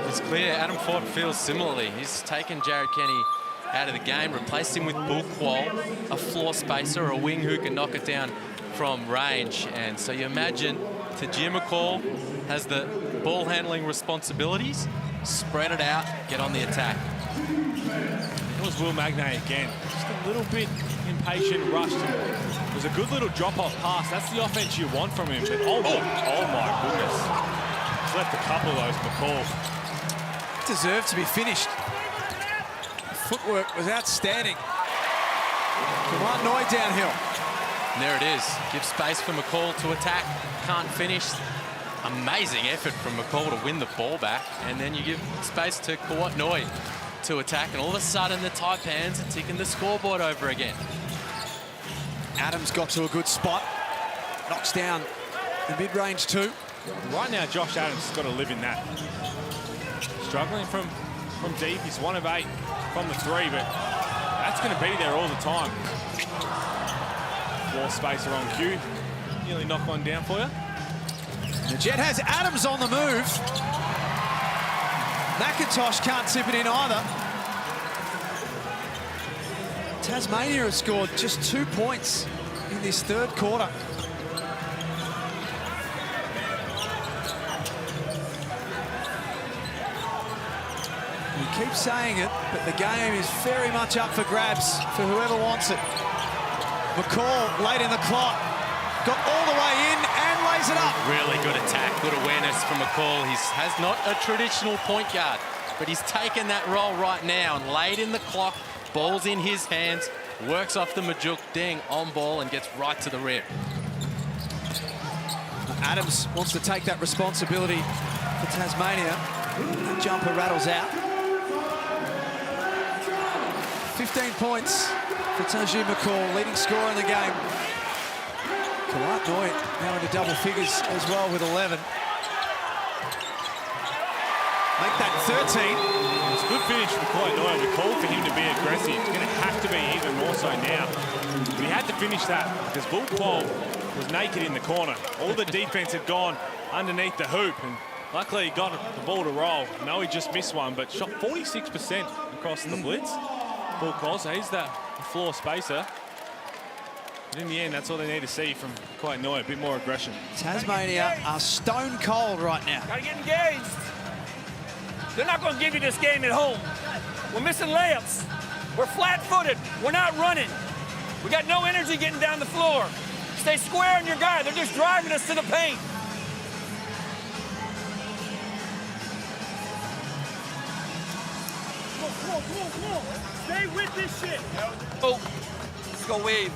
it's clear Adam Ford feels similarly. He's taken Jared Kenny out of the game, replaced him with Bull Qual, a floor spacer, a wing who can knock it down from range. And so you imagine Tajir McCall has the ball handling responsibilities, spread it out, get on the attack. It was Will Magnay again. Just a little bit impatient, rushed. It was a good little drop-off pass. That's the offense you want from him. But oh my goodness. He's left a couple of those, McCall. Deserved to be finished. Footwork was outstanding. Kawhi Noy downhill. And there it is. Give space for McCall to attack. Can't finish. Amazing effort from McCall to win the ball back. And then you give space to Kawhi Noy to attack. And all of a sudden, the Taipans are ticking the scoreboard over again. Adams got to a good spot. Knocks down the mid-range 2. Right now, Josh Adams has got to live in that. Struggling from deep. He's 1 of 8 from the 3, but that's going to be there all the time. Floor spacer on cue. Nearly knock one down for you. The Jet has Adams on the move. McIntosh can't tip it in either. Tasmania has scored just 2 points in this 3rd quarter. We keep saying it, but the game is very much up for grabs for whoever wants it. McCall late in the clock, got all the way in and lays it up. Really good attack, good awareness from McCall. He has not a traditional point guard, but he's taken that role right now and late in the clock, ball's in his hands, works off the Majuk Deng on ball and gets right to the rim. Adams wants to take that responsibility for Tasmania. That jumper rattles out. 15 points for Tajir McCall, leading scorer in the game. Kawhi Noy now into double figures as well with 11. Make that 13. It's a good finish from Kawhi Noy. We called for him to be aggressive. It's going to have to be even more so now. We had to finish that because Bull Qual was naked in the corner. All the defense had gone underneath the hoop, and luckily he got the ball to roll. No, he just missed one, but shot 46% across the blitz. Bull Qual, so he's that floor spacer. But in the end, that's all they need to see from Kawhi Noy, a bit more aggression. Tasmania are stone cold right now. Gotta get engaged. They're not gonna give you this game at home. We're missing layups. We're flat-footed. We're not running. We got no energy getting down the floor. Stay square on your guy. They're just driving us to the paint. Come on. Stay with this shit. Oh, let's go wave.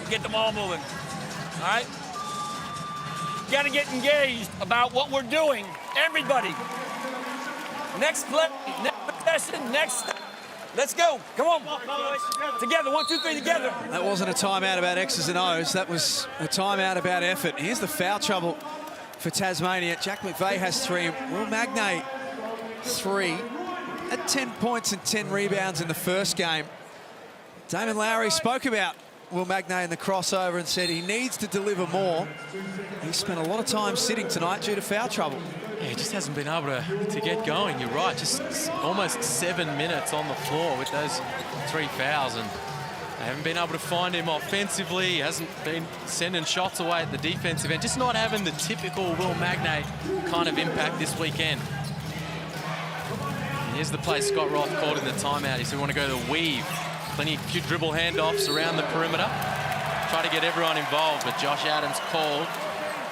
And get them all moving. All right? You gotta get engaged about what we're doing. Everybody. Next play, next possession, next. Let's go. Come on. Together. 1, 2, 3, together. That wasn't a timeout about X's and O's. That was a timeout about effort. Here's the foul trouble for Tasmania. Jack McVeigh has 3. Will Magnay 3. At 10 points and 10 rebounds in the first game. Damon Lowry spoke about Will Magnay in the crossover and said he needs to deliver more. He spent a lot of time sitting tonight due to foul trouble. Yeah, he just hasn't been able to get going. You're right, just almost 7 minutes on the floor with those 3 fouls, and they haven't been able to find him offensively. He hasn't been sending shots away at the defensive end. Just not having the typical Will Magnay kind of impact this weekend. And here's the play Scott Roth called in the timeout. He said we want to go to the weave. Few dribble handoffs around the perimeter. Try to get everyone involved, but Josh Adams called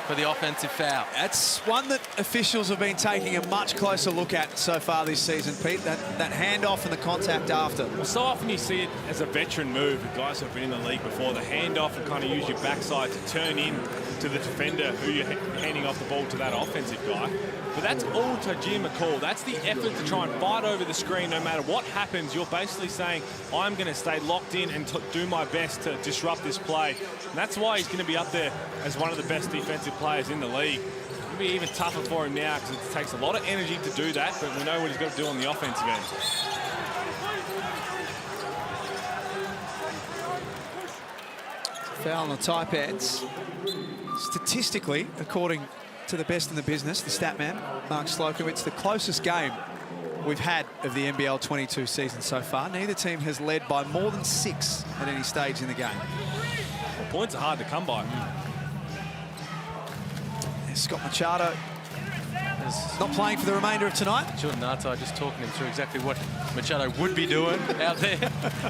for the offensive foul. That's one that officials have been taking a much closer look at so far this season, Pete, that handoff and the contact after. Well, so often you see it as a veteran move. The guys who have been in the league before, the handoff and kind of use your backside to turn in to the defender who you're handing off the ball to that offensive guy. But that's all Tajir McCall. That's the effort to try and fight over the screen no matter what happens. You're basically saying, I'm going to stay locked in and do my best to disrupt this play. And that's why he's going to be up there as one of the best defensive players in the league. It'll be even tougher for him now because it takes a lot of energy to do that, but we know what he's got to do on the offensive end. Foul on the Taipans. Statistically, according to the best in the business, the stat man, Mark Slocum, it's the closest game we've had of the NBL22 season so far. Neither team has led by more than 6 at any stage in the game. Well, points are hard to come by. There's Scott Machado not playing for the remainder of tonight. Jordan Nartai just talking him through exactly what Machado would be doing out there.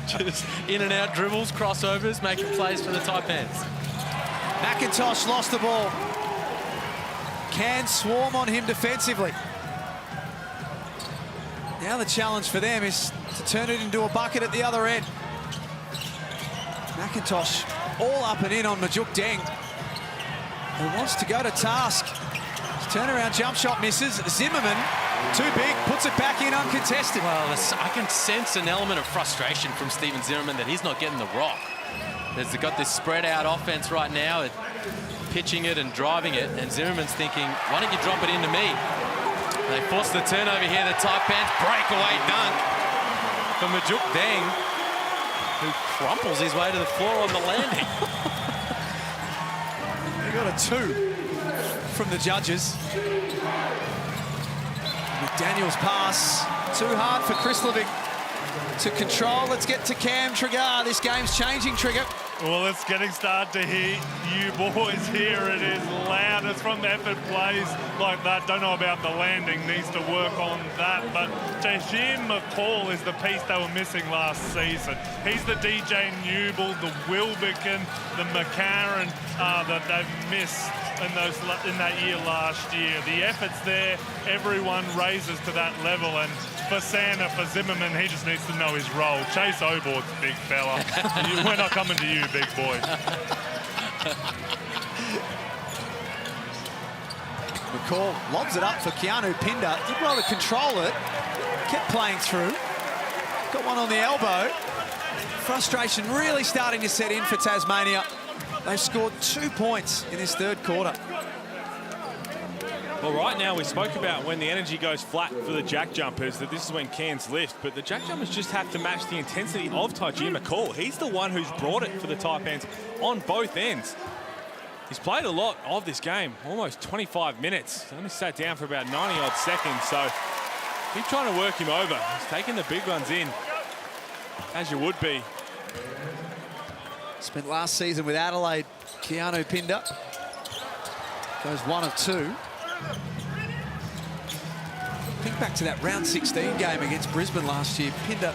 Just in and out dribbles, crossovers, making plays for the Taipans. McIntosh lost the ball. Cairns swarm on him defensively. Now the challenge for them is to turn it into a bucket at the other end. McIntosh all up and in on Majuk Deng, who wants to go to task. His turnaround jump shot misses. Zimmerman, too big, puts it back in uncontested. Well, I can sense an element of frustration from Steven Zimmerman that he's not getting the rock. They've got this spread out offense right now, pitching it and driving it, and Zimmerman's thinking, why don't you drop it into me? They force the turnover here, the Taipans breakaway dunk for Majuk Deng, who crumples his way to the floor on the landing. They got a 2 from the judges. McDaniel's pass, too hard for Krislovic to control. Let's get to Cam Trigger. This game's changing, Trigger. Well, it's getting started to hear you boys here. It is loud. It's from effort plays like that. Don't know about the landing. Needs to work on that. But Tajir McCall is the piece they were missing last season. He's the DJ Newble, the Wilbekin, the McCarron that they've missed in that year last year. The effort's there. Everyone raises to that level. And for Santa, for Zimmerman, he just needs to know his role. Chase Obor's big fella. We're not coming to you, big boy. McCall lobs it up for Keanu Pinder. Did well to control it. Kept playing through. Got one on the elbow. Frustration really starting to set in for Tasmania. They've scored 2 points in this third quarter. Well, right now we spoke about when the energy goes flat for the JackJumpers, that this is when Cairns lift, but the JackJumpers just have to match the intensity of Tajir McCall. He's the one who's brought it for the Taipans on both ends. He's played a lot of this game, almost 25 minutes. He only sat down for about 90-odd seconds, so keep trying to work him over. He's taking the big ones in, as you would be. Spent last season with Adelaide. Keanu Pinder goes 1 of 2. Think back to that round 16 game against Brisbane last year. Pinder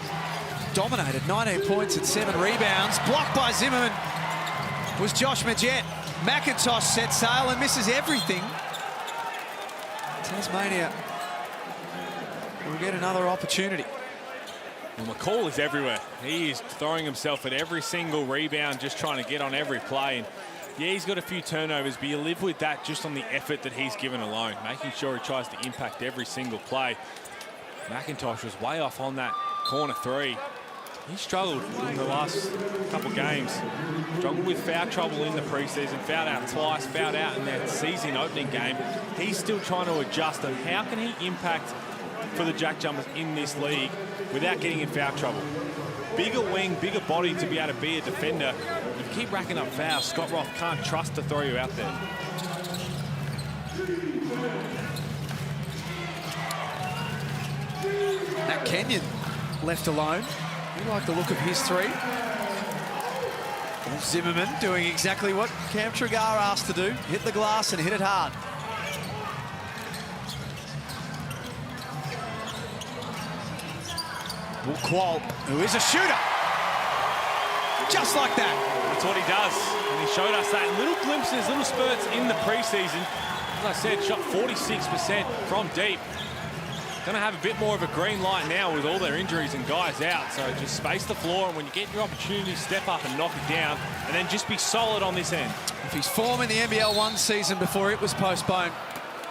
dominated, 19 points and 7 rebounds. Blocked by Zimmerman was Josh Majet. McIntosh set sail and misses everything. Tasmania will get another opportunity. Well, McCall is everywhere. He is throwing himself at every single rebound, just trying to get on every play. And yeah, he's got a few turnovers, but you live with that just on the effort that he's given alone, making sure he tries to impact every single play. McIntosh was way off on that corner 3. He struggled in the last couple games. Struggled with foul trouble in the preseason, fouled out twice, fouled out in that season opening game. He's still trying to adjust on how can he impact for the JackJumpers in this league without getting in foul trouble. bigger wing, bigger body to be able to be a defender. You keep racking up fouls. Scott Roth can't trust to throw you out there. Matt Kenyon left alone. You like the look of his three. Zimmerman doing exactly what Cam Tregar asked to do. Hit the glass and hit it hard. Will Qual, who is a shooter. Just like that. That's what he does. And he showed us that in little glimpses, little spurts in the preseason. As I said, shot 46% from deep. Going to have a bit more of a green light now with all their injuries and guys out. So just space the floor, and when you get your opportunity, step up and knock it down, and then just be solid on this end. If his form in the NBL1 season before it was postponed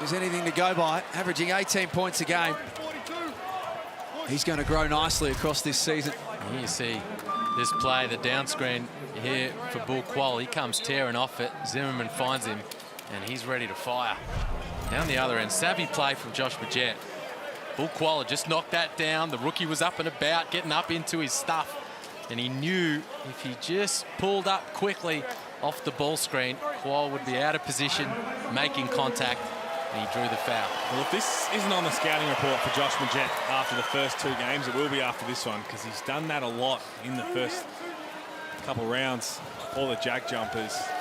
is anything to go by, averaging 18 points a game, he's going to grow nicely across this season. Here you see this play, the down screen here for Bull Qual. He comes tearing off it. Zimmerman finds him, and he's ready to fire. Down the other end, savvy play from Josh Majette. Bull Qual just knocked that down. The rookie was up and about, getting up into his stuff. And he knew if he just pulled up quickly off the ball screen, Qual would be out of position, making contact, and he drew the foul. Well, if this isn't on the scouting report for Josh Majette after the first 2 games, it will be after this one, because he's done that a lot in the first couple rounds for the JackJumpers.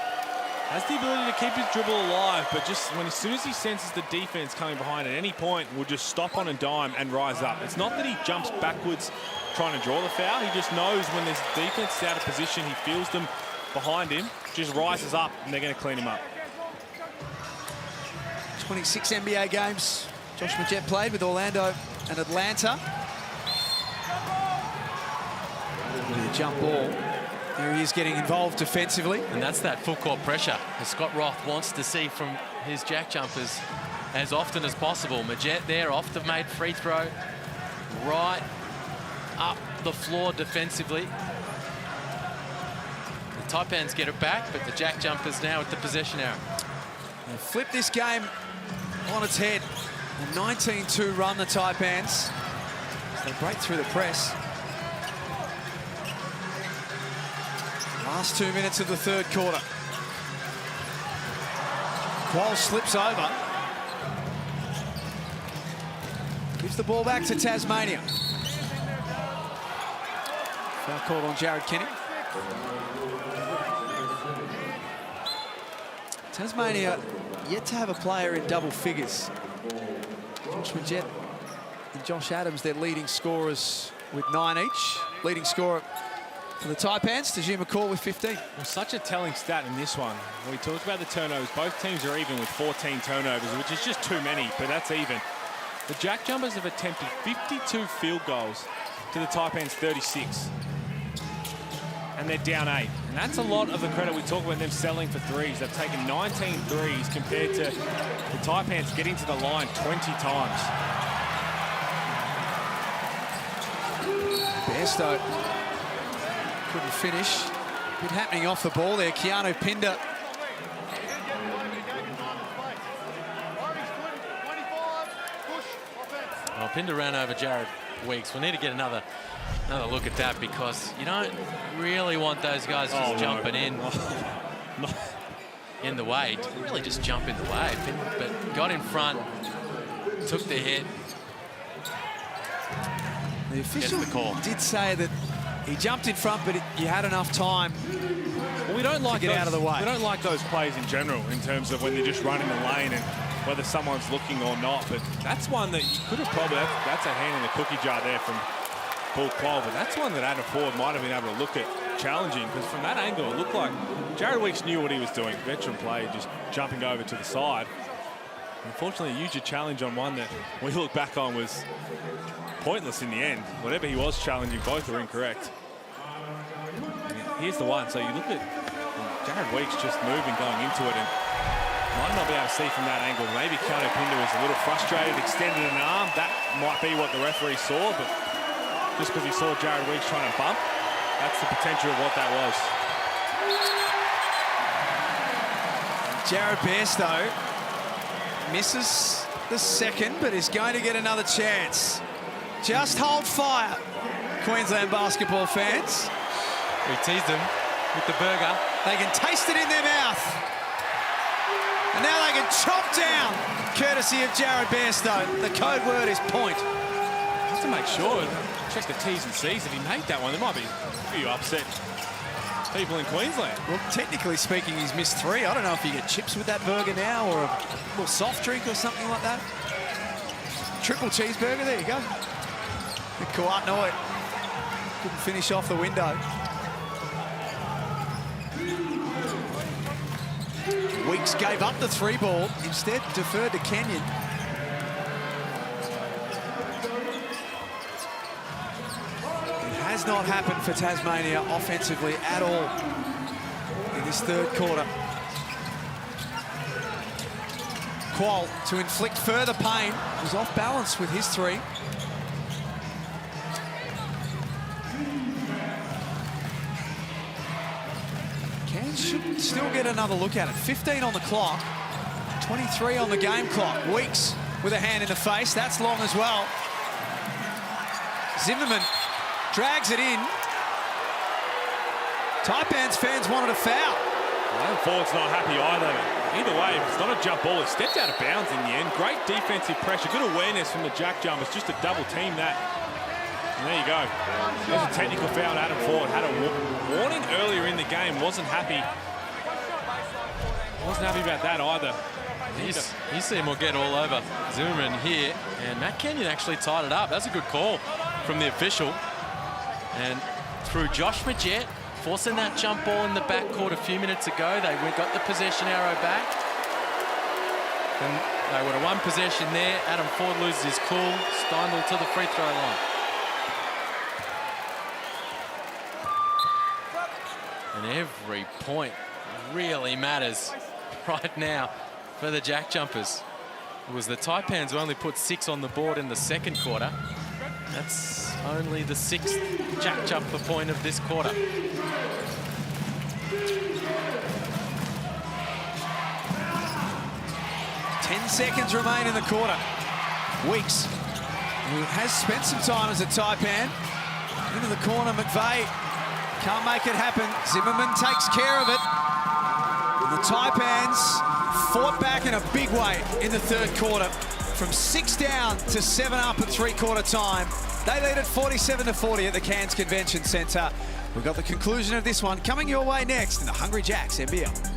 Has the ability to keep his dribble alive, but just as soon as he senses the defense coming behind at any point, will just stop on a dime and rise up. It's not that he jumps backwards trying to draw the foul. He just knows when there's defense out of position, he feels them behind him, just rises up, and they're going to clean him up. 26 NBA games Josh Majette played with Orlando and Atlanta. Really a jump ball. There he is getting involved defensively. And that's that full court pressure that Scott Roth wants to see from his JackJumpers as often as possible. Majette there off the made free throw, right up the floor defensively. The Taipans get it back, but the JackJumpers now with the possession arrow. They flip this game on its head. A 19-2 run, the Taipans. They break through the press. Last 2 minutes of the third quarter. Qual slips over. Gives the ball back to Tasmania. Foul called on Jared Kenny. Tasmania yet to have a player in double figures. Josh Majette and Josh Adams, their leading scorers with 9 each. Leading scorer for the Taipans, Tajima McCall with 15. Well, such a telling stat in this one. We talked about the turnovers. Both teams are even with 14 turnovers, which is just too many, but that's even. The JackJumpers have attempted 52 field goals to the Taipans 36. And they're down 8. And that's a lot of the credit we talk about them selling for threes. They've taken 19 threes compared to the Taipans getting to the line 20 times. Bairstow couldn't finish. Been happening off the ball there. Keanu Pinder. Well, Pinder ran over Jared Weeks. We need to get another look at that, because you don't really want those guys just jumping in the way. Didn't really just jump in the way, but got in front, took the hit. The official the call. did say that he jumped in front, but you had enough time Well, we don't like to get out of the way. We don't like those plays in general, in terms of when they're just running the lane and whether someone's looking or not. But that's one that you could have probably, that's a hand in the cookie jar there from Bull Qual, but that's one that Adam Ford might have been able to look at challenging, because from that angle it looked like Jared Weeks knew what he was doing. Veteran play, just jumping over to the side. Unfortunately, a huge challenge on one that we look back on was pointless in the end. Whatever he was challenging, both were incorrect. And here's the one. So you look at Jared Weeks just moving, going into it, and might not be able to see from that angle. Maybe Keanu Pinder was a little frustrated, extended an arm. That might be what the referee saw, but just because he saw Jared Weeks trying to bump, that's the potential of what that was. Jared Bairstow misses the second, but is going to get another chance. Just hold fire. Queensland basketball fans. We teased them with the burger. They can taste it in their mouth. And now they can chop down, courtesy of Jared Bairstow. The code word is point. Just to make sure, check the T's and C's. If he made that one, there might be a few upset people in Queensland. Well, technically speaking, he's missed 3. I don't know if you get chips with that burger now or a little soft drink or something like that. Triple cheeseburger, there you go. Kawat Noy couldn't finish off the window. Weeks gave up the 3 ball, instead deferred to Kenyon. It has not happened for Tasmania offensively at all in this 3rd quarter. Qual to inflict further pain, was off balance with his 3. Cairns should still get another look at it. 15 on the clock, 23 on the game clock. Weeks with a hand in the face, that's long as well. Zimmerman drags it in. Taipans fans wanted a foul. Well, forward's not happy either. Either way, it's not a jump ball. He stepped out of bounds in the end. Great defensive pressure. Good awareness from the JackJumpers just to double team that. And there you go. There's a technical foul. Adam Ford had a warning earlier in the game. Wasn't happy. Wasn't happy about that either. He's seen him get all over Zimmerman here. And Matt Kenyon actually tied it up. That's a good call from the official. And through Josh Majette, forcing that jump ball in the backcourt a few minutes ago. They got the possession arrow back. And they would have won possession there. Adam Ford loses his cool. Steindl to the free throw line. And every point really matters right now for the JackJumpers. It was the Taipans who only put 6 on the board in the 2nd quarter. That's only the 6th JackJumper point of this quarter. 10 seconds remain in the quarter. Weeks, who has spent some time as a Taipan. Into the corner, McVeigh can't make it happen. Zimmerman takes care of it. And the Taipans fought back in a big way in the 3rd quarter. From 6 down to 7 up at 3-quarter time. They lead at 47-40 at the Cairns Convention Centre. We've got the conclusion of this one coming your way next in the Hungry Jacks NBL.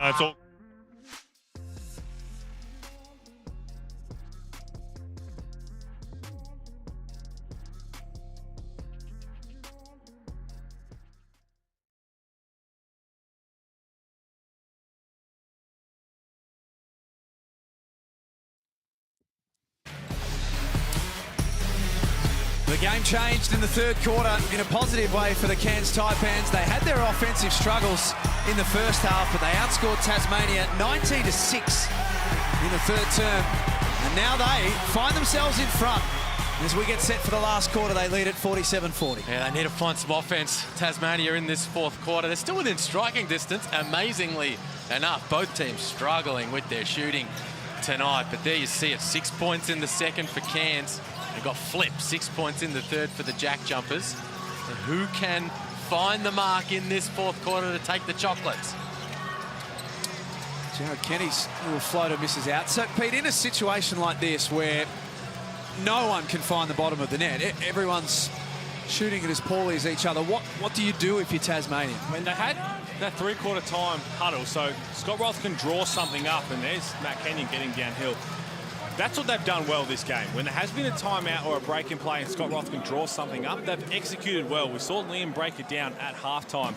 It's all. The game changed in the third quarter in a positive way for the Cairns Taipans. They had their offensive struggles in the first half, but they outscored Tasmania 19-6 in the third term. And now they find themselves in front. As we get set for the last quarter, they lead at 47-40. Yeah, they need to find some offense. Tasmania in this fourth quarter. They're still within striking distance, amazingly enough. Both teams struggling with their shooting tonight. But there you see it, 6 points in the second for Cairns. They got flipped, 6 points in the third for the JackJumpers. So who can find the mark in this fourth quarter to take the chocolates? Jared Kenny's little floater misses out. So, Pete, in a situation like this where no one can find the bottom of the net, everyone's shooting it as poorly as each other, what do you do if you're Tasmania? I mean, they had that three-quarter time huddle, so Scott Roth can draw something up, and there's Matt Kenyon getting downhill. That's what they've done well this game. When there has been a timeout or a break in play and Scott Roth can draw something up, they've executed well. We saw Liam break it down at halftime.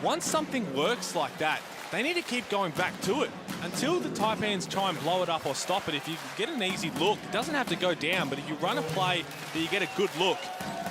Once something works like that, they need to keep going back to it until the Taipans try and blow it up or stop it. If you get an easy look, it doesn't have to go down, but if you run a play that you get a good look,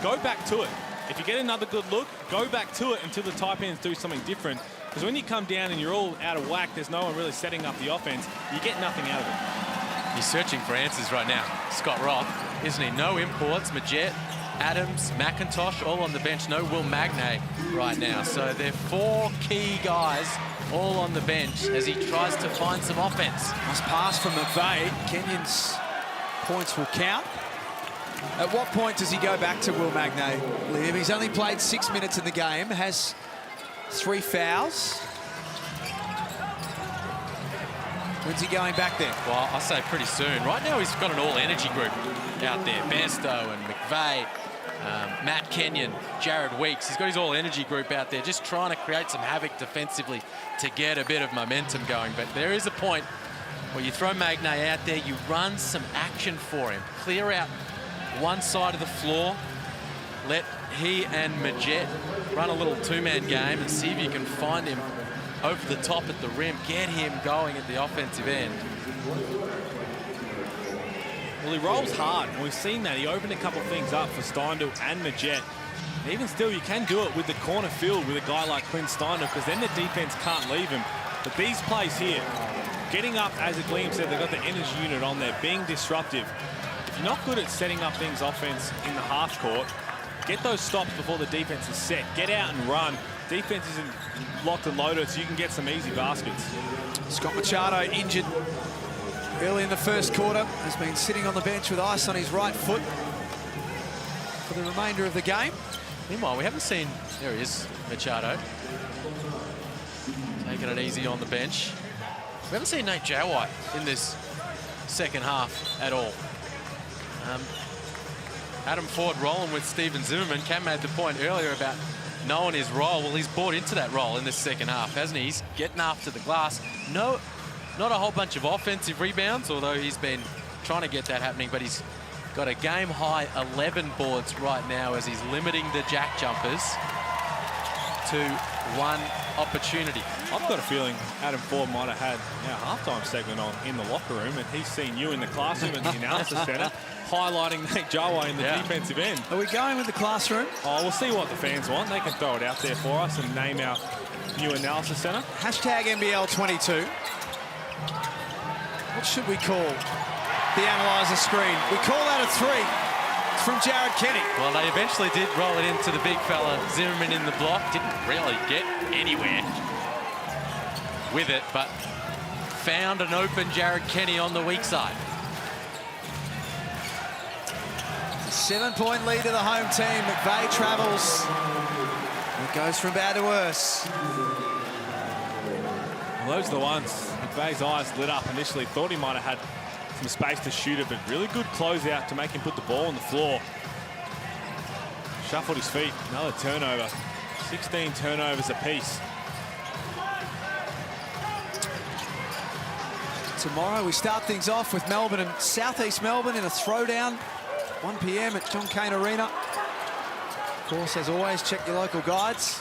go back to it. If you get another good look, go back to it until the Taipans do something different. Because when you come down and you're all out of whack, there's no one really setting up the offense, you get nothing out of it. He's searching for answers right now. Scott Roth, isn't he? No imports. Majet, Adams, McIntosh, all on the bench. No Will Magnay right now. So they're four key guys all on the bench as he tries to find some offense. Nice pass from McVeigh. Kenyon's points will count. At what point does he go back to Will Magnay, Liam? He's only played 6 minutes in the game, has 3 fouls. When's he going back there? Well, I say pretty soon. Right now he's got an all-energy group out there. Bairstow and McVeigh, Matt Kenyon, Jared Weeks. He's got his all-energy group out there just trying to create some havoc defensively to get a bit of momentum going. But there is a point where you throw Magnay out there, you run some action for him. Clear out one side of the floor. Let he and Majet run a little two-man game and see if you can find him over the top at the rim, get him going at the offensive end. Well, he rolls hard, and we've seen that. He opened a couple things up for Steindl and Majet. And even still, you can do it with the corner field with a guy like Quinn Steindl, because then the defense can't leave him. But these plays here, getting up, as Liam said, they've got the energy unit on there, being disruptive. If you're not good at setting up things offense in the half court, get those stops before the defense is set. Get out and run. Defense isn't locked and loaded, so you can get some easy baskets. Scott Machado injured early in the first quarter. Has been sitting on the bench with ice on his right foot for the remainder of the game. Meanwhile, we haven't seen... There he is, Machado. Taking it easy on the bench. We haven't seen Nate Jawai in this second half at all. Adam Ford rolling with Steven Zimmerman. Cam made the point earlier about knowing his role. Well, he's bought into that role in this second half, hasn't he? He's getting after the glass. No, not a whole bunch of offensive rebounds, although he's been trying to get that happening, but he's got a game-high 11 boards right now as he's limiting the JackJumpers to one opportunity. I've got a feeling Adam Ford might have had a halftime segment on in the locker room, and he's seen you in the classroom at the analysis centre highlighting Nate Jawai in the defensive end. Are we going with the classroom? Oh, we'll see what the fans want. They can throw it out there for us and name our new analysis centre. Hashtag NBL22. What should we call the analyzer screen? We call that a 3. It's from Jared Kenny. Well, they eventually did roll it into the big fella, Zimmerman in the block. Didn't really get anywhere with it, but found an open Jared Kenny on the weak side. 7-point lead to the home team. McVeigh travels. It goes from bad to worse. Well, those are the ones. McVeigh's eyes lit up initially. Thought he might have had some space to shoot it, but really good closeout to make him put the ball on the floor. Shuffled his feet. Another turnover. 16 turnovers apiece. Tomorrow we start things off with Melbourne and Southeast Melbourne in a throwdown. 1 p.m. at John Cain Arena. Of course, as always, check your local guides.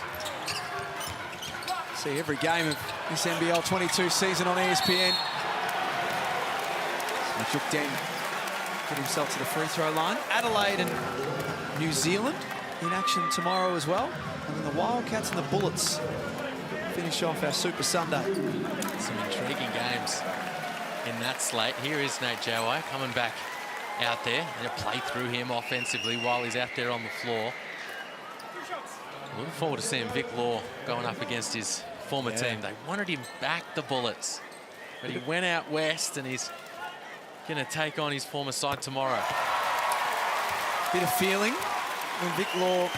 See every game of this NBL22 season on ESPN. Juk Deng get himself to the free throw line. Adelaide and New Zealand in action tomorrow as well. And then the Wildcats and the Bullets finish off our Super Sunday. Some intriguing games in that slate. Here is Nate Jawai coming back out there. And to play through him offensively while he's out there on the floor. Looking forward to seeing Vic Law going up against his former team. They wanted him back, the Bullets. But he went out west and he's going to take on his former side tomorrow. Bit of feeling when Vic Law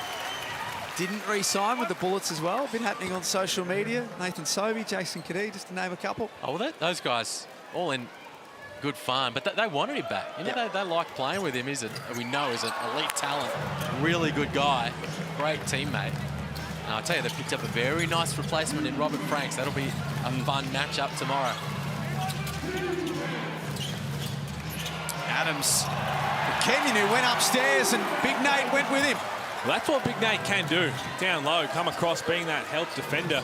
didn't re-sign with the Bullets as well. A bit happening on social media. Nathan Sobey, Jason Kadee, just to name a couple. Oh, well, those guys all in good fun, but they wanted him back. You know, they like playing with him. We know he's an elite talent, really good guy, great teammate. And I'll tell you, they picked up a very nice replacement in Robert Franks. That'll be a fun matchup tomorrow. Adams, the Kenyan who went upstairs and Big Nate went with him. Well, that's what Big Nate can do. Down low, come across being that help defender.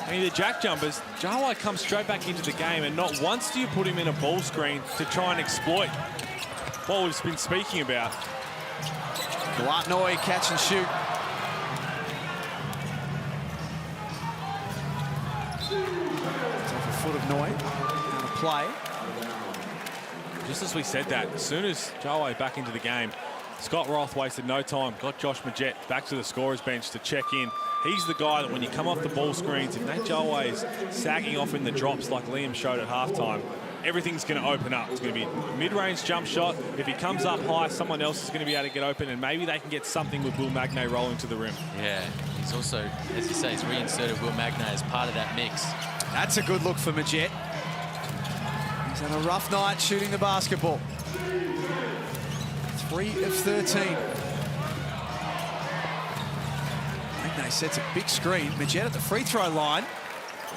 I mean, the JackJumpers, Jawai comes straight back into the game, and not once do you put him in a ball screen to try and exploit what we've been speaking about. Noy catch and shoot. It's off the foot of Noy. Out of play. Just as we said that, as soon as Jawai back into the game, Scott Roth wasted no time, got Josh Majette back to the scorer's bench to check in. He's the guy that when you come off the ball screens, if Nate Jawai is sagging off in the drops like Liam showed at halftime, everything's going to open up. It's going to be a mid-range jump shot. If he comes up high, someone else is going to be able to get open, and maybe they can get something with Will Magnay rolling to the rim. Yeah, he's also, as you say, he's reinserted Will Magnay as part of that mix. That's a good look for Majette. He's had a rough night shooting the basketball. 3 of 13. Magnay sets a big screen. Majette at the free throw line.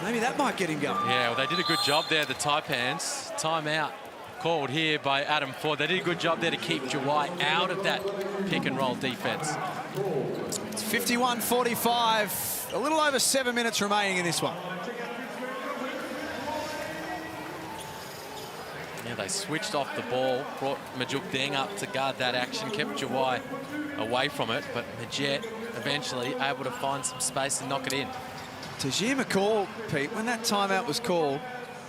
Maybe that might get him going. Yeah, well, they did a good job there, the Taipans. Timeout called here by Adam Ford. They did a good job there to keep Jawai out of that pick and roll defense. It's 51-45. A little over 7 minutes remaining in this one. Yeah, they switched off the ball, brought Majuk Deng up to guard that action, kept Jawai away from it, but Majette eventually able to find some space and knock it in. Tajir McCall, Pete, when that timeout was called,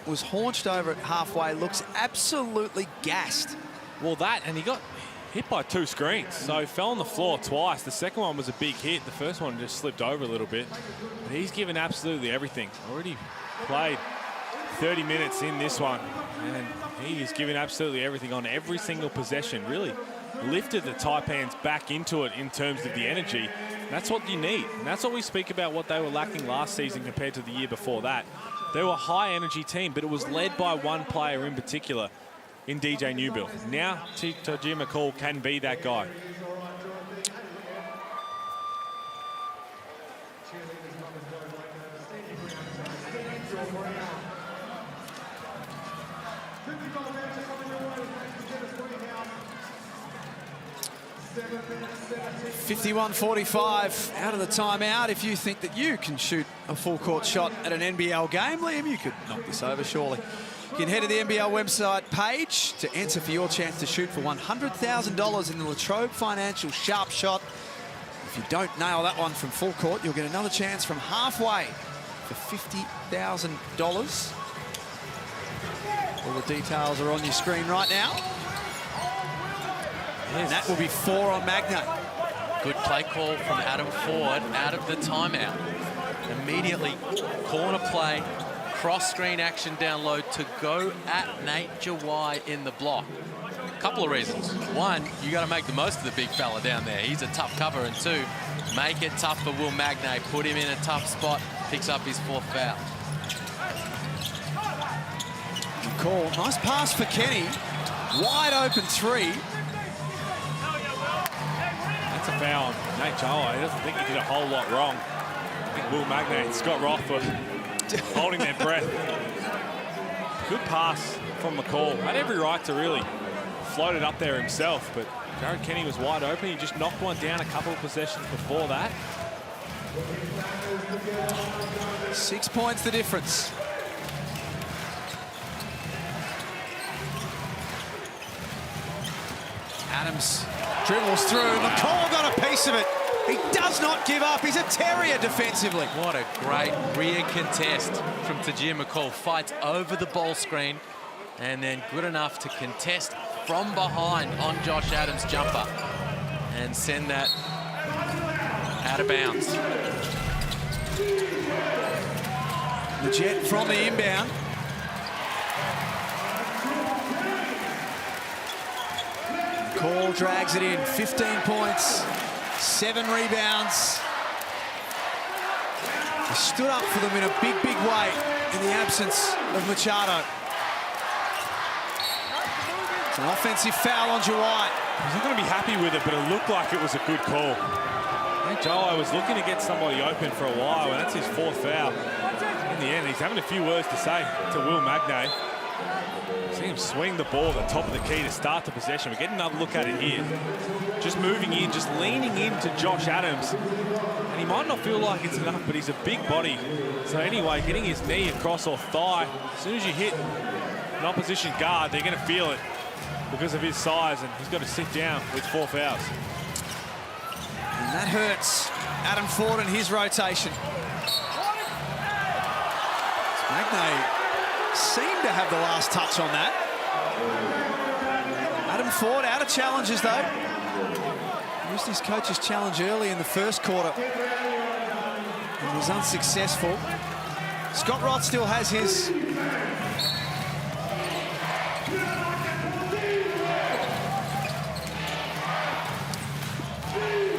was haunched over at halfway, looks absolutely gassed. Well, that, and he got hit by 2 screens, so he fell on the floor twice. The second one was a big hit. The first one just slipped over a little bit. But he's given absolutely everything. Already played 30 minutes in this one, and he is giving absolutely everything on every single possession. Really lifted the Taipans back into it in terms of the energy. That's what you need. And that's what we speak about what they were lacking last season compared to the year before that. They were a high-energy team, but it was led by one player in particular in DJ Newbill. Now, Tajir McCall can be that guy. $51-45 out of the timeout. If you think that you can shoot a full-court shot at an NBL game, Liam, you could knock this over, surely. You can head to the NBL website page to enter for your chance to shoot for $100,000 in the Latrobe Financial Sharp Shot. If you don't nail that one from full court, you'll get another chance from halfway for $50,000. All the details are on your screen right now. And that will be 4 on Magnay. Good play call from Adam Ford out of the timeout. Immediately corner play, cross-screen action down low to go at Nate Jawai in the block. A couple of reasons. One, you got to make the most of the big fella down there. He's a tough cover. And 2, make it tough for Will Magnay. Put him in a tough spot. Picks up his 4th foul. Good call. Nice pass for Kenny. Wide open 3. That's a foul on Nate Jawai. He doesn't think he did a whole lot wrong. I think Will Magnay and Scott Roth were holding their breath. Good pass from McCall. Had every right to really float it up there himself, but Jared Kenny was wide open. He just knocked one down a couple of possessions before that. 6 points the difference. Adams dribbles through. McCall got a piece of it. He does not give up. He's a terrier defensively. What a great rear contest from Tajir McCall. Fights over the ball screen and then good enough to contest from behind on Josh Adams' jumper and send that out of bounds. The Jet from the inbound. McCall drags it in. 15 points, 7 rebounds. He stood up for them in a big, big way in the absence of Machado. It's an offensive foul on Jawai. He's not going to be happy with it, but it looked like it was a good call. I think Jawai was looking to get somebody open for a while, and that's his 4th foul. In the end, he's having a few words to say to Will Magnay. See him swing the ball at the top of the key to start the possession. We're getting another look at it here. Just moving in, just leaning into Josh Adams. And he might not feel like it's enough, but he's a big body. So anyway, getting his knee across or thigh, as soon as you hit an opposition guard, they're going to feel it because of his size, and he's got to sit down with 4 fouls. And that hurts Adam Ford and his rotation. Magnay seemed to have the last touch on that. Adam Ford out of challenges though. Used his coach's challenge early in the first quarter and was unsuccessful. Scott Roth still has his.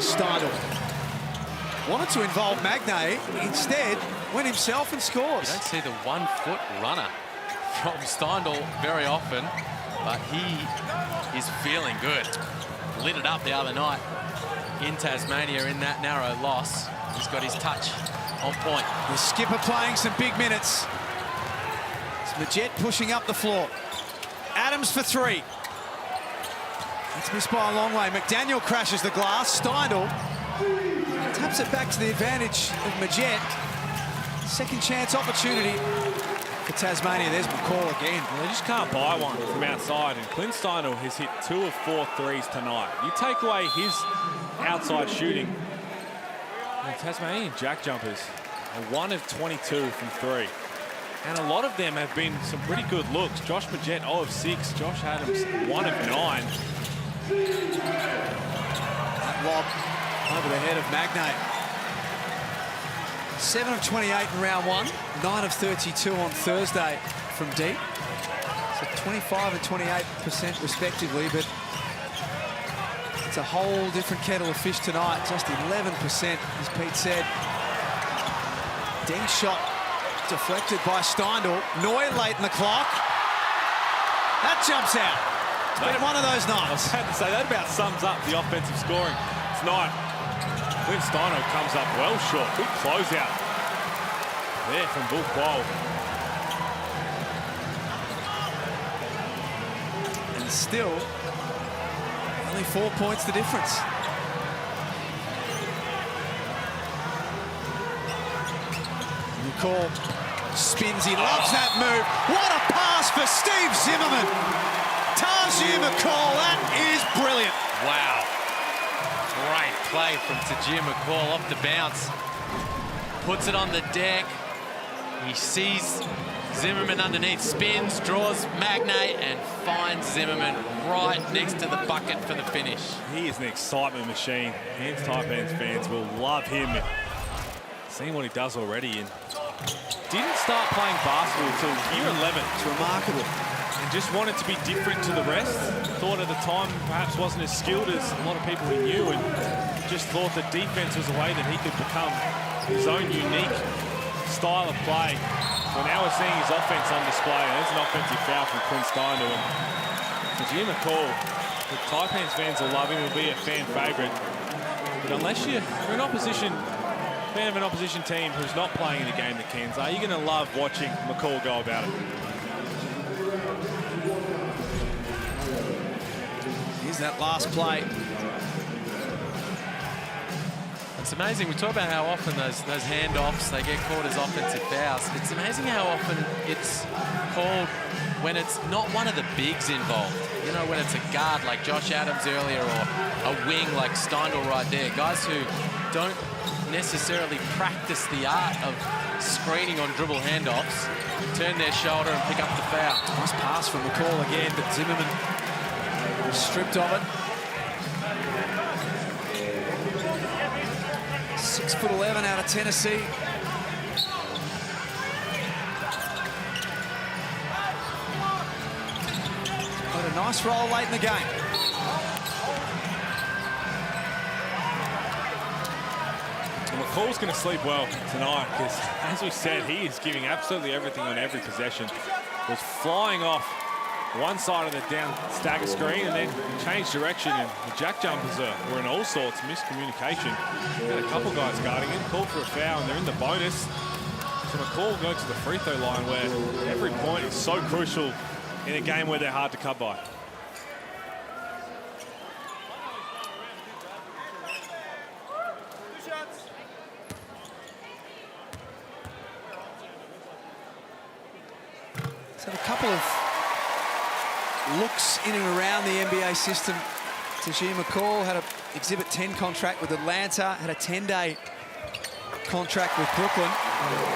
Steindl wanted to involve Magnay, instead went himself and scores. You don't see the 1-foot runner from Steindl very often, but he is feeling good. Lit it up the other night in Tasmania in that narrow loss. He's got his touch on point. The skipper playing some big minutes. It's Majet pushing up the floor. Adams for 3. It's missed by a long way. McDaniel crashes the glass. Steindl taps it back to the advantage of Majet. Second chance opportunity for Tasmania. There's McCall again. Well, they just can't buy one from outside, and Clint Steindl has hit 2 of 4 threes tonight. You take away his outside shooting, and Tasmanian JackJumpers are 1 of 22 from 3. And a lot of them have been some pretty good looks. Josh Majet 0 of 6. Josh Adams 1 of 9. That lob over the head of Magnay. 7 of 28 in round 1. 9 of 32 on Thursday from deep. So 25 and 28% respectively, but it's a whole different kettle of fish tonight. Just 11%, as Pete said. Deng shot deflected by Steindl. Noy late in the clock. That jumps out. It's been one of those nights. I was about to say, that about sums up the offensive scoring tonight. Clint Steindl comes up well short. Good closeout there from Bull Quoll. And still, only 4 points the difference. McCall spins. He loves that move. What a pass for Steve Zimmerman. Tajir McCall, that is brilliant. Wow. Great play from Tajir McCall off the bounce. Puts it on the deck. He sees Zimmerman underneath, spins, draws Magnay, and finds Zimmerman right next to the bucket for the finish. He is an excitement machine. Cairns Taipans fans will love him. Seeing what he does already, and didn't start playing basketball until year 11. It's remarkable. And just wanted to be different to the rest. Thought at the time perhaps wasn't as skilled as a lot of people he knew, and just thought that defense was a way that he could become his own unique style of play. So now we're seeing his offense on display, and there's an offensive foul from Clint Steindl. And Tajir McCall, the Taipans fans will love him, will be a fan favourite. But unless you're an opposition fan of an opposition team who's not playing in the game that Cairns are, you're going to love watching McCall go about it. Here's that last play. It's amazing. We talk about how often those handoffs, they get called as offensive fouls. It's amazing how often it's called when it's not one of the bigs involved. You know, when it's a guard like Josh Adams earlier or a wing like Steindl right there, guys who don't necessarily practice the art of screening on dribble handoffs, turn their shoulder and pick up the foul. Nice pass from McCall again, but Zimmerman was stripped of it. 6'11" out of Tennessee. Got a nice roll late in the game. McCall's going to sleep well tonight because, as we said, he is giving absolutely everything on every possession. Was flying off one side of the down stagger screen and then changed direction, and the JackJumpers were in all sorts of miscommunication. Had a couple guys guarding him, called for a foul, and they're in the bonus. So McCall going to the free throw line where every point is so crucial in a game where they're hard to cut by. So a couple of looks in and around the NBA system. Tajir McCall had an Exhibit 10 contract with Atlanta, had a 10-day contract with Brooklyn.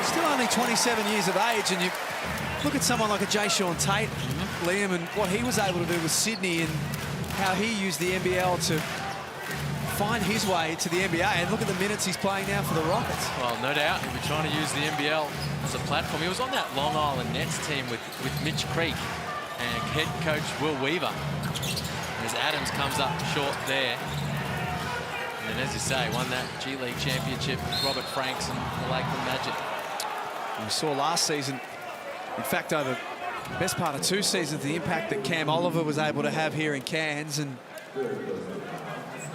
Still only 27 years of age, and you look at someone like a Jayshawn Tate, Liam, and what he was able to do with Sydney and how he used the NBL to find his way to the NBA, and look at the minutes he's playing now for the Rockets. Well, no doubt, he'll be trying to use the NBL as a platform. He was on that Long Island Nets team with Mitch Creek and head coach Will Weaver. As Adams comes up short there. And then, as you say, won that G League championship with Robert Franks and the Lakeland Magic. We saw last season, in fact, over the best part of 2 seasons, the impact that Cam Oliver was able to have here in Cairns and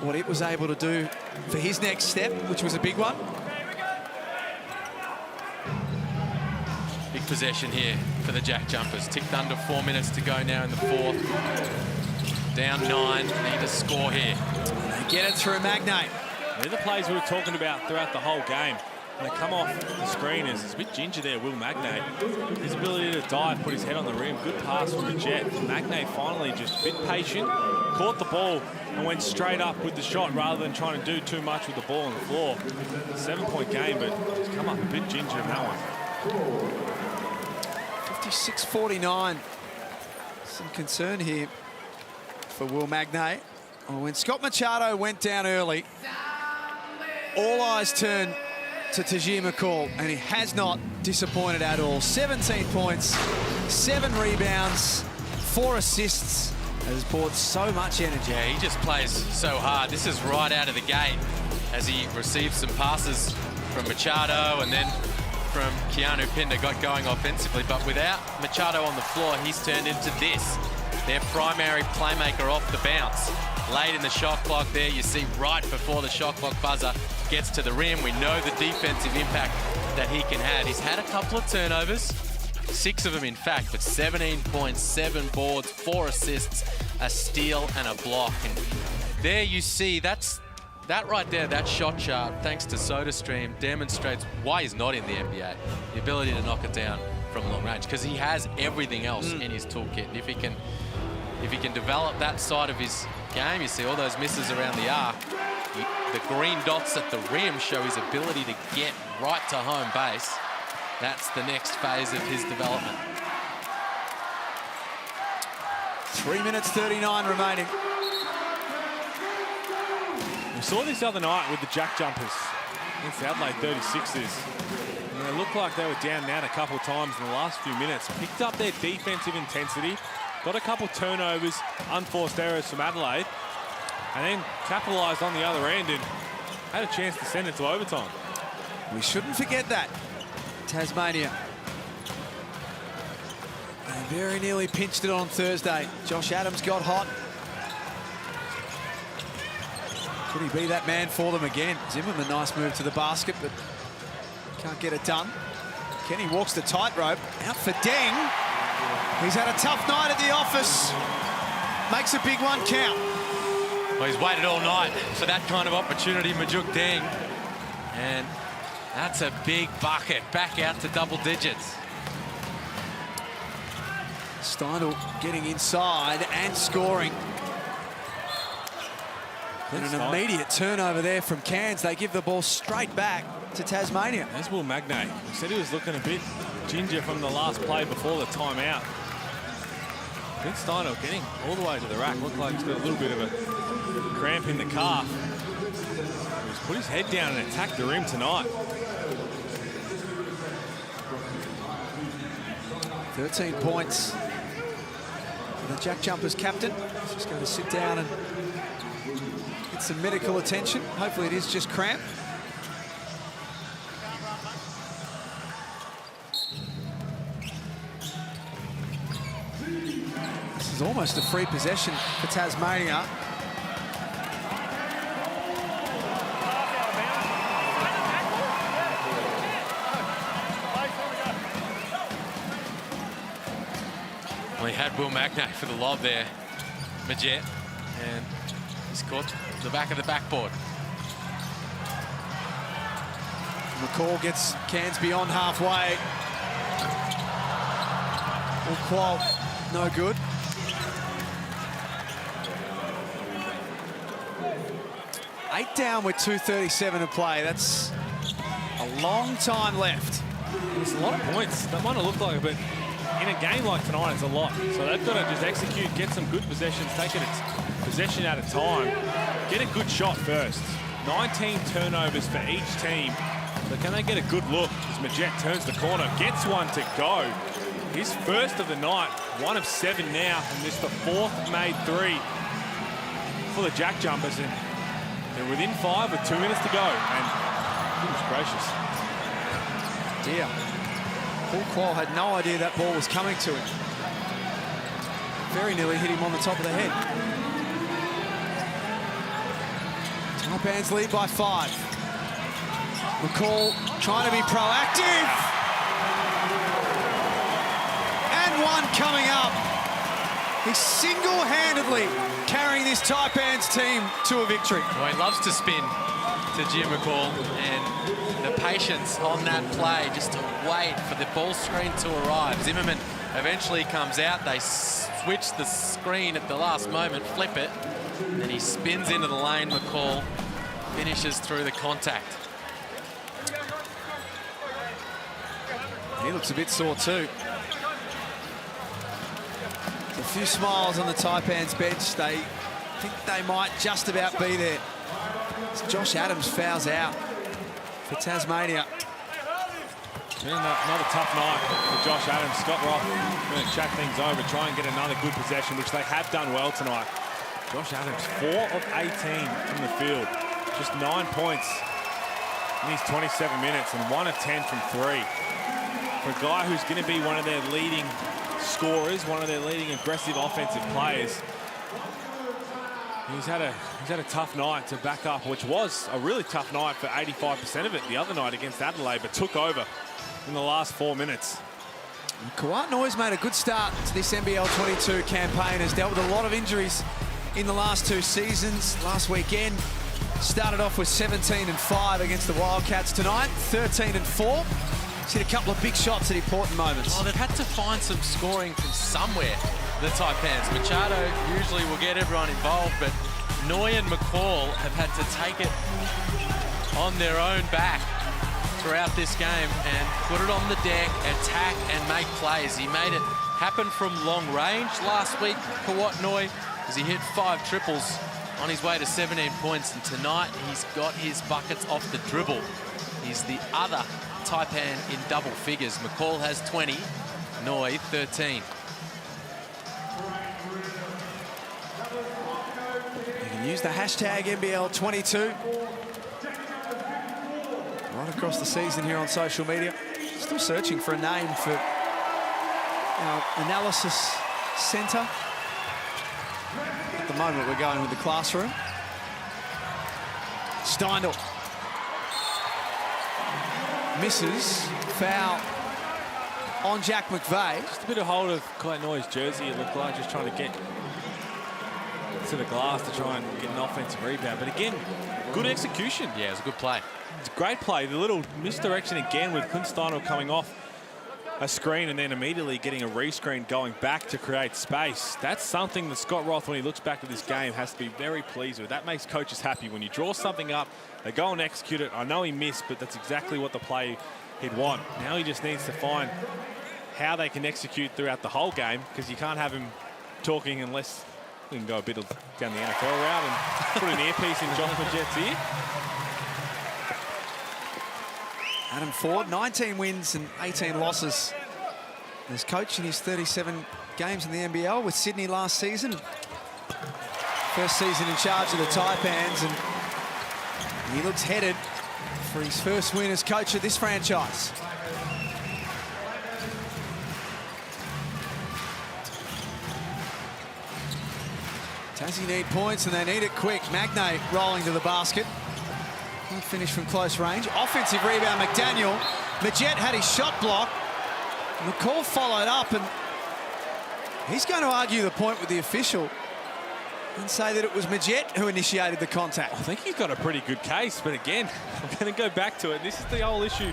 what it was able to do for his next step, which was a big one. Big possession here for the JackJumpers. Ticked under 4 minutes to go now in the fourth. Down 9, need a score here. They get it through Magnay. They're the plays we were talking about throughout the whole game. When they come off the screen, it's a bit ginger there, Will Magnay. His ability to dive, put his head on the rim, good pass from the Jet. Magnay finally just a bit patient, caught the ball and went straight up with the shot rather than trying to do too much with the ball on the floor. 7-point game, but he's come up a bit ginger in that one. 56-49. Some concern here for Will Magnay. Oh, when Scott Machado went down early, all eyes turned to Tajir McCall, and he has not disappointed at all. 17 points, 7 rebounds, 4 assists. Has brought so much energy. Yeah, he just plays so hard. This is right out of the gate as he receives some passes from Machado and then from Keanu Pinder got going offensively. But without Machado on the floor, he's turned into this. Their primary playmaker off the bounce. Late in the shot clock there, you see right before the shot clock buzzer gets to the rim. We know the defensive impact that he can have. He's had a couple of turnovers, 6 of them in fact, but 17 points, 7 boards, 4 assists, a steal and a block. And there you see, that right there, that shot chart, thanks to SodaStream, demonstrates why he's not in the NBA. The ability to knock it down from long range, because he has everything else in his toolkit. And if he can develop that side of his game, you see all those misses around the arc. The green dots at the rim show his ability to get right to home base. That's the next phase of his development. 3 minutes 39 remaining. We saw this the other night with the JackJumpers against the Adelaide 36ers. And they looked like they were down and out a couple of times in the last few minutes. Picked up their defensive intensity, got a couple turnovers, unforced errors from Adelaide, and then capitalised on the other end and had a chance to send it to overtime. We shouldn't forget that. Tasmania. They very nearly pinched it on Thursday. Josh Adams got hot. Could he be that man for them again? Zimmerman, nice move to the basket, but can't get it done. Kenny walks the tightrope. Out for Deng. He's had a tough night at the office. Makes a big one count. Well, he's waited all night for that kind of opportunity, Majuk Deng. And that's a big bucket. Back out to double digits. Steindl getting inside and scoring. And an immediate turnover there from Cairns. They give the ball straight back to Tasmania. There's Will Magnay. He said he was looking a bit ginger from the last play before the timeout. Vince Steindl getting all the way to the rack. Looked like he's got a little bit of a cramp in the calf. He's put his head down and attacked the rim tonight. 13 points for the JackJumpers captain. He's just going to sit down and get some medical attention. Hopefully it is just cramp. This is almost a free possession for Tasmania. Well, he had Will Magnay for the lob there, Majet, and he's caught the back of the backboard. McCall gets Cairns beyond halfway. Qual, no good. Eight down with 2:37 to play. That's a long time left. There's a lot of points. That might not look like it, but in a game like tonight, it's a lot. So they've got to just execute, get some good possessions, take it possession at a time, get a good shot first. 19 turnovers for each team. But can they get a good look as Majet turns the corner, gets one to go. His first of the night, 1 of 7 now, and this the 4th made 3 for the JackJumpers. And they're within 5 with 2 minutes to go. And goodness gracious. Dear. Paul Qual had no idea that ball was coming to him. Very nearly hit him on the top of the head. Taipans lead by 5. McCall trying to be proactive. And one coming up. He's single-handedly carrying this Taipans team to a victory. Well, he loves to spin to Jim McCall, and the patience on that play just to wait for the ball screen to arrive. Zimmerman eventually comes out. They switch the screen at the last moment, flip it, and then he spins into the lane. McCall finishes through the contact. He looks a bit sore too. There's a few smiles on the Taipans bench. They think they might just about be there. As Josh Adams fouls out for Tasmania. Another tough night for Josh Adams. Scott Roth going to chat things over, try and get another good possession, which they have done well tonight. Josh Adams, 4 of 18 from the field. Just 9 points in his 27 minutes and 1 of 10 from 3. For a guy who's going to be one of their leading scorers, one of their leading aggressive offensive players, he's had a tough night to back up, which was a really tough night for 85% of it the other night against Adelaide, but took over in the last 4 minutes. Kawatanoi's made a good start to this NBL22 campaign, has dealt with a lot of injuries in the last 2 seasons. Last weekend, started off with 17-5 against the Wildcats. Tonight, 13-4. He's hit a couple of big shots at important moments. Well, they've had to find some scoring from somewhere, the Taipans. Machado usually will get everyone involved, but Noy and McCall have had to take it on their own back throughout this game and put it on the deck, attack and make plays. He made it happen from long range last week, Kawatanoy, as he hit 5 triples on his way to 17 points. And tonight he's got his buckets off the dribble. He's the other Taipan in double figures. McCall has 20, Noy 13. You can use the hashtag NBL22 right across the season here on social media. Still searching for a name for our analysis centre. At the moment, we're going with the classroom. Steindl. Misses. Foul on Jack McVeigh. Just a bit of hold of Kawatanoi's jersey, it looked like, just trying to get to the glass to try and get an offensive rebound. But again, good execution. Yeah, it was a good play. It's a great play. The little misdirection again with Clint Steindl coming off. a screen and then immediately getting a re-screen going back to create space. That's something that Scott Roth, when he looks back at this game, has to be very pleased with. That makes coaches happy. When you draw something up, they go and execute it. I know he missed, but that's exactly what the play he'd want. Now he just needs to find how they can execute throughout the whole game, because you can't have him talking unless we can go a bit down the NFL route and put an earpiece in Josh Majet's ear. Adam Ford, 19 wins and 18 losses as coach in his 37 games in the NBL with Sydney last season. First season in charge of the Taipans, and he looks headed for his first win as coach of this franchise. Tassie need points, and they need it quick. Magnay rolling to the basket. Good finish from close range. Offensive rebound, McDaniel. Majet had his shot blocked. McCall followed up, and he's going to argue the point with the official and say that it was Majet who initiated the contact. I think he's got a pretty good case, but again, I'm going to go back to it. This is the whole issue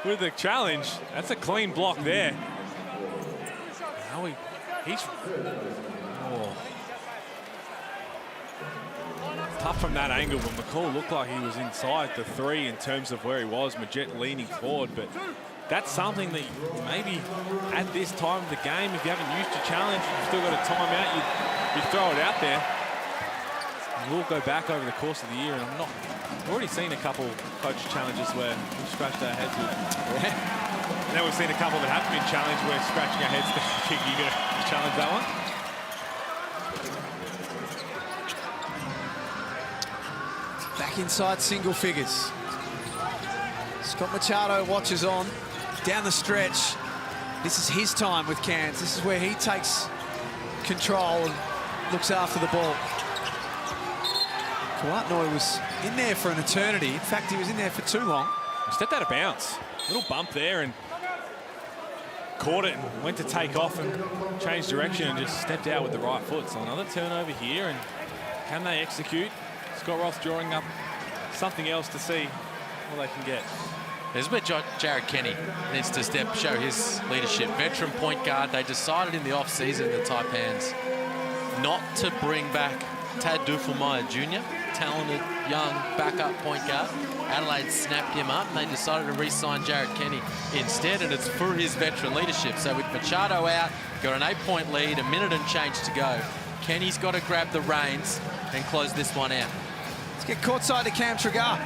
with the challenge. That's a clean block there. Now he's... Oh. Tough from that angle, but McCall looked like he was inside the three in terms of where he was. Majet leaning forward, but that's something that maybe at this time of the game, if you haven't used your challenge, you've still got a timeout, you throw it out there. We'll go back over the course of the year, and I've already seen a couple coach challenges where we've scratched our heads with. And then we've seen a couple that haven't been challenged where scratching our heads thinking you're going to challenge that one. Back inside single figures. Scott Machado watches on down the stretch. This is his time with Cairns. This is where he takes control and looks after the ball. Kawatnoy was in there for an eternity. In fact, he was in there for too long. He stepped out of bounds. Little bump there and caught it and went to take off and change direction and just stepped out with the right foot. So another turnover here, and can they execute? Scott Roth drawing up something else to see what they can get. There's where Jared Kenny needs to show his leadership. Veteran point guard. They decided in the off-season, the Taipans, not to bring back Tad Duffelmeyer Jr., talented young backup point guard. Adelaide snapped him up, and they decided to re-sign Jared Kenny instead, and it's for his veteran leadership. So with Machado out, got an 8-point lead, a minute and change to go. Kenny's got to grab the reins and close this one out. Let's get courtside to Cam Tragar.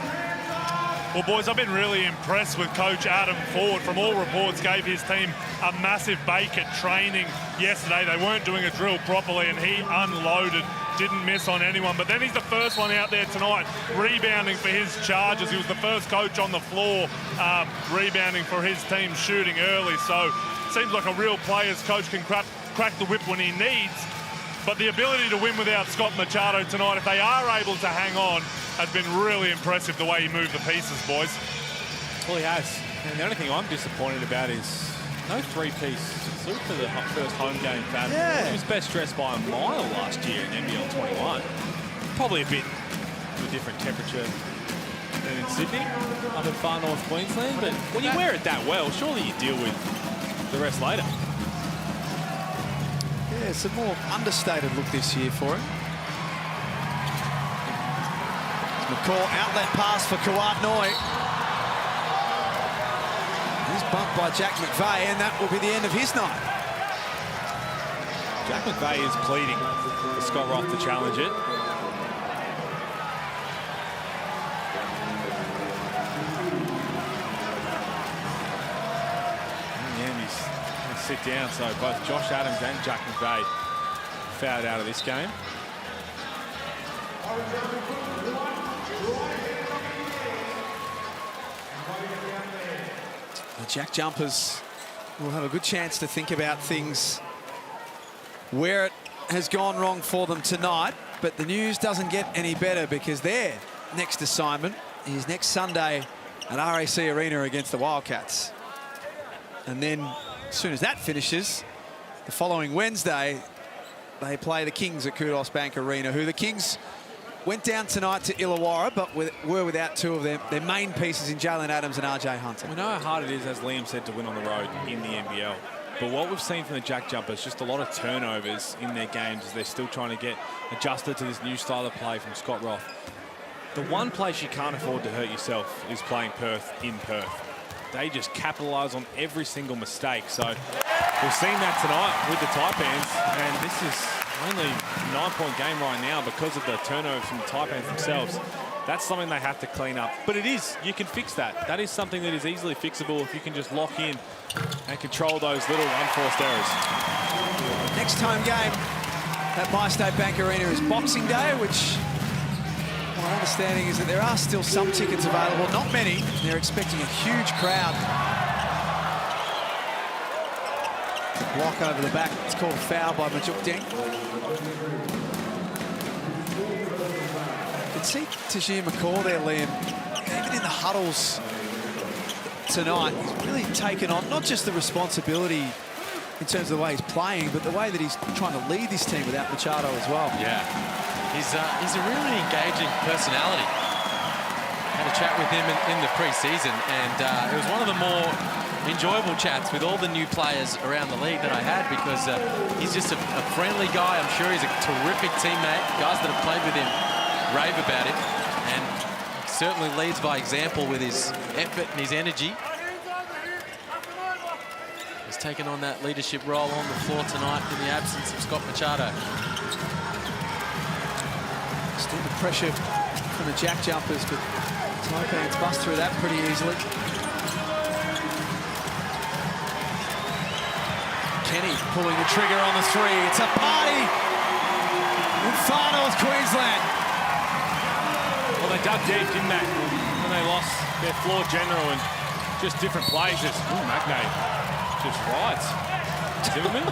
Well, boys, I've been really impressed with Coach Adam Ford. From all reports, gave his team a massive bake at training yesterday. They weren't doing a drill properly, and he unloaded, didn't miss on anyone. But then he's the first one out there tonight, rebounding for his Chargers. He was the first coach on the floor, rebounding for his team, shooting early. So seems like a real player's coach can crack the whip when he needs. But the ability to win without Scott Machado tonight, if they are able to hang on, has been really impressive the way he moved the pieces, boys. Well, he has. And the only thing I'm disappointed about is no three-piece suit for the first home game. Yeah. He was best dressed by a mile last year in NBL21. Probably a bit of a different temperature than in Sydney, up in far north Queensland. But when you wear it that well, surely you deal with the rest later. Yeah, it's a more understated look this year for him. McCall, outlet pass for Kawatnoy. He's bumped by Jack McVeigh, and that will be the end of his night. Jack McVeigh is pleading for Scott Roth to challenge it. And he's going to sit down, so both Josh Adams and Jack McVeigh fouled out of this game. The JackJumpers will have a good chance to think about things where it has gone wrong for them tonight, but the news doesn't get any better because their next assignment is next Sunday at RAC Arena against the Wildcats. And then as soon as that finishes, the following Wednesday, they play the Kings at Kudos Bank Arena, who the Kings went down tonight to Illawarra, but were without two of their main pieces in Jalen Adams and RJ Hunter. We know how hard it is, as Liam said, to win on the road in the NBL. But what we've seen from the JackJumpers, just a lot of turnovers in their games as they're still trying to get adjusted to this new style of play from Scott Roth. The one place you can't afford to hurt yourself is playing Perth in Perth. They just capitalise on every single mistake. So we've seen that tonight with the Taipans, and this is only a 9-point game right now because of the turnovers from the Taipans themselves. That's something they have to clean up. But it is, you can fix that. That is something that is easily fixable if you can just lock in and control those little unforced errors. Next home game at MyState Bank Arena is Boxing Day, which my understanding is that there are still some tickets available. Not many. They're expecting a huge crowd. The block over the back. It's called a foul by Majuk Deng. You can see Tajir McCall there, Liam. Even in the huddles tonight, he's really taken on not just the responsibility in terms of the way he's playing, but the way that he's trying to lead this team without Machado as well. Yeah, he's a really engaging personality. Had a chat with him in the pre-season, and it was one of the more enjoyable chats with all the new players around the league that I had, because he's just a friendly guy. I'm sure he's a terrific teammate. Guys that have played with him rave about him, and certainly leads by example with his effort and his energy. He's taken on that leadership role on the floor tonight in the absence of Scott Machado. Still the pressure from the JackJumpers, but Taipans bust through that pretty easily. Kenny pulling the trigger on the three. It's a party in Far North Queensland. Well, they dug deep, didn't they? When they lost their floor general and just different plays. Just, ooh, Magnay just rides. Zimmerman.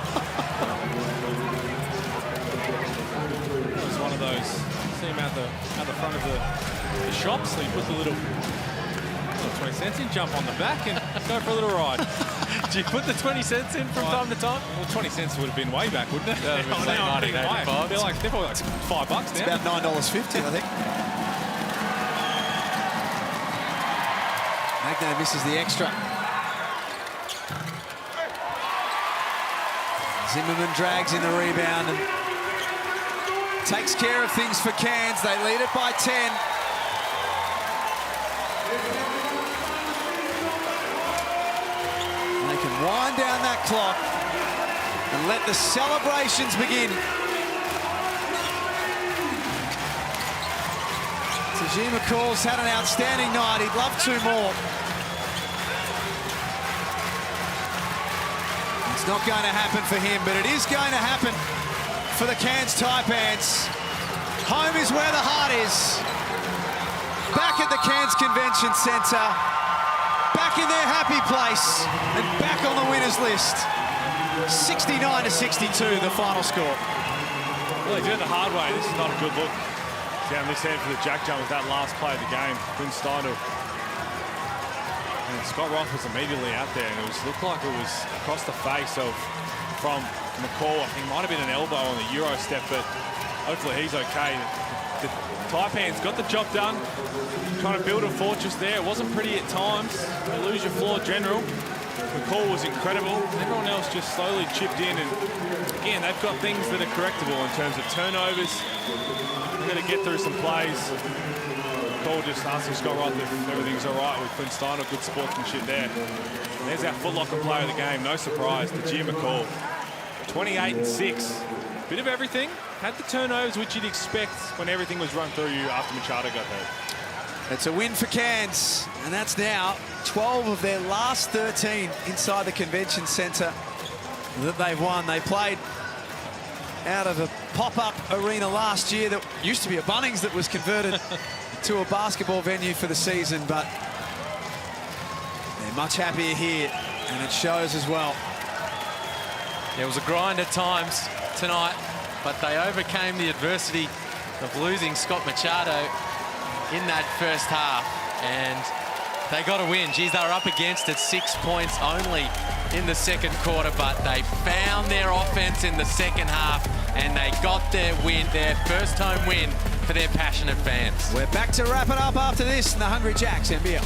It was one of those. See him out the front of the shops. So he put the little 20 cents in, jump on the back, and go for a little ride. Do you put the 20 cents in from time to time? Well, 20 cents would have been way back, wouldn't it? Yeah, Oh, now I'm thinking, they're probably like $5 It's now. about $9.50, I think. Magnay misses the extra. Zimmerman drags in the rebound and takes care of things for Cairns. They lead it by 10. And they can wind down that clock and let the celebrations begin. Tajir McCall's had an outstanding night. He'd love two more. It's not going to happen for him, but it is going to happen for the Cairns Taipans. Home is where the heart is. Back at the Cairns Convention Centre. Back in their happy place and back on the winners list. 69-62, the final score. Well, they did it the hard way. This is not a good look down this end for the JackJumpers. That last play of the game, Quinn Steindl. And Scott Roth was immediately out there, and it looked like it was across the face from McCall. I think it might have been an elbow on the Euro step, but hopefully he's okay. The Taipans got the job done, trying to build a fortress there. It wasn't pretty at times. You lose your floor general. McCall was incredible. Everyone else just slowly chipped in, and again, they've got things that are correctable in terms of turnovers. They're going to get through some plays. McCall just asking Scott Roth if everything's all right with Quinn Steindl. Good sportsmanship there. And there's our Foot Locker player of the game. No surprise, Tajir McCall. 28-6. Bit of everything. Had the turnovers, which you'd expect when everything was run through you after Machado got hurt. It's a win for Cairns, and that's now 12 of their last 13 inside the Convention Centre that they've won. They played out of a pop-up arena last year that used to be a Bunnings that was converted to a basketball venue for the season, but they're much happier here, and it shows as well. It was a grind at times tonight, but they overcame the adversity of losing Scott Machado in that first half, and they got a win. Geez, they were up against it 6 points only in the second quarter, but they found their offense in the second half, and they got their win, their first home win for their passionate fans. We're back to wrap it up after this in the Hungry Jacks NBL.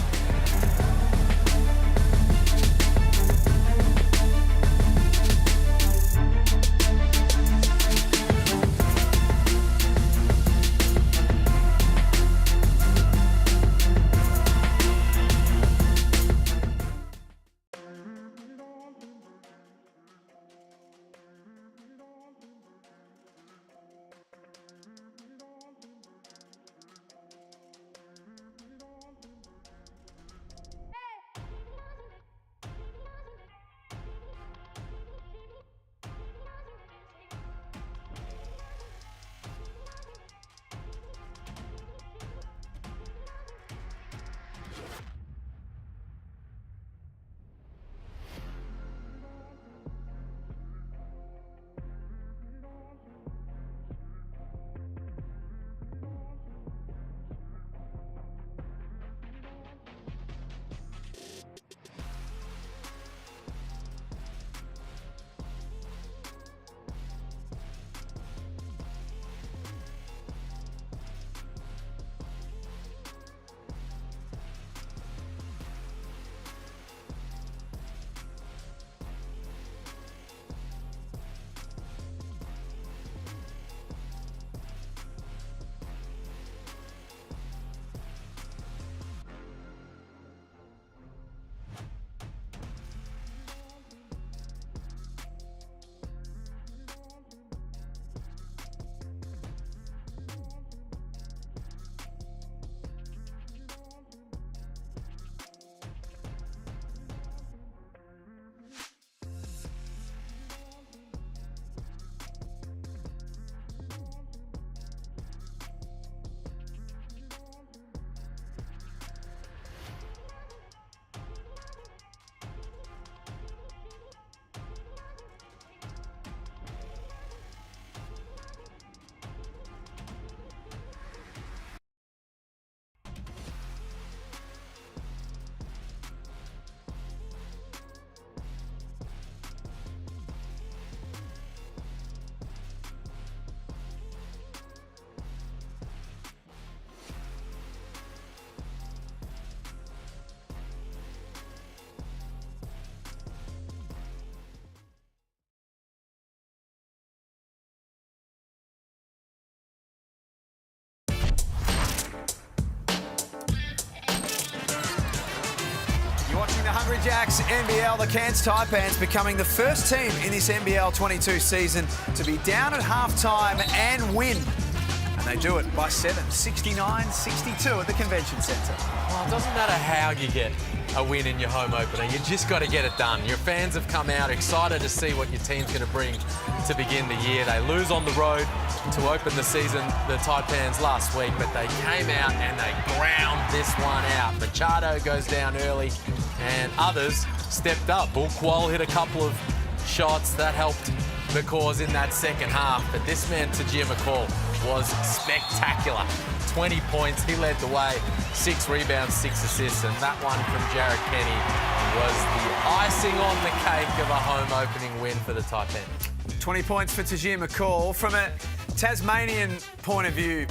The Hungry Jacks NBL, the Cairns Taipans becoming the first team in this NBL22 season to be down at half-time and win. And they do it by 7, 69-62 at the Convention Centre. Well, it doesn't matter how you get a win in your home opener. You just got to get it done. Your fans have come out excited to see what your team's going to bring to begin the year. They lose on the road to open the season, the Taipans last week, but they came out and they ground this one out. Machado goes down early and others stepped up. Bullquall hit a couple of shots that helped the cause in that second half, but this man, Tajir McCall, was spectacular. 20 points, he led the way, 6 rebounds, 6 assists, and that one from Jared Kenny was the icing on the cake of a home opening win for the Taipans. 20 points for Tajir McCall. From a Tasmanian point of view,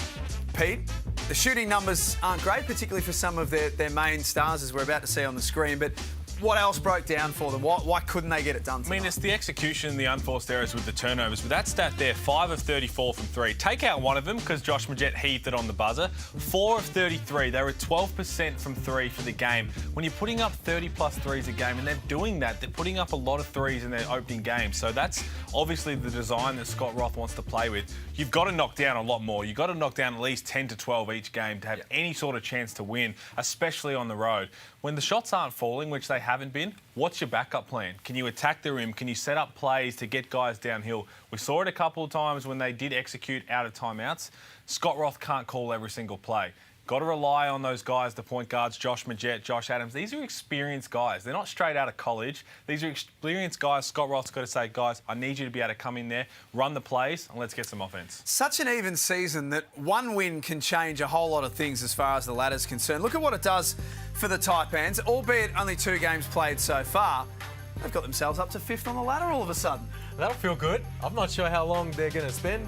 Pete, the shooting numbers aren't great, particularly for some of their main stars, as we're about to see on the screen, but what else broke down for them? Why couldn't they get it done tonight? I mean, it's the execution, the unforced errors with the turnovers. But that stat there, 5 of 34 from 3. Take out one of them because Josh Majette heaved it on the buzzer. 4 of 33. They were at 12% from 3 for the game. When you're putting up 30-plus threes a game, and they're doing that, they're putting up a lot of threes in their opening game. So that's obviously the design that Scott Roth wants to play with. You've got to knock down a lot more. You've got to knock down at least 10 to 12 each game to have any sort of chance to win, especially on the road. When the shots aren't falling, which they haven't been, what's your backup plan? Can you attack the rim? Can you set up plays to get guys downhill? We saw it a couple of times when they did execute out of timeouts. Scott Roth can't call every single play. Got to rely on those guys, the point guards, Josh Majette, Josh Adams. These are experienced guys. They're not straight out of college. These are experienced guys. Scott Roth's got to say, guys, I need you to be able to come in there, run the plays, and let's get some offense. Such an even season that one win can change a whole lot of things as far as the ladder's concerned. Look at what it does for the Taipans, albeit only 2 games played so far. They've got themselves up to 5th on the ladder all of a sudden. That'll feel good. I'm not sure how long they're going to spend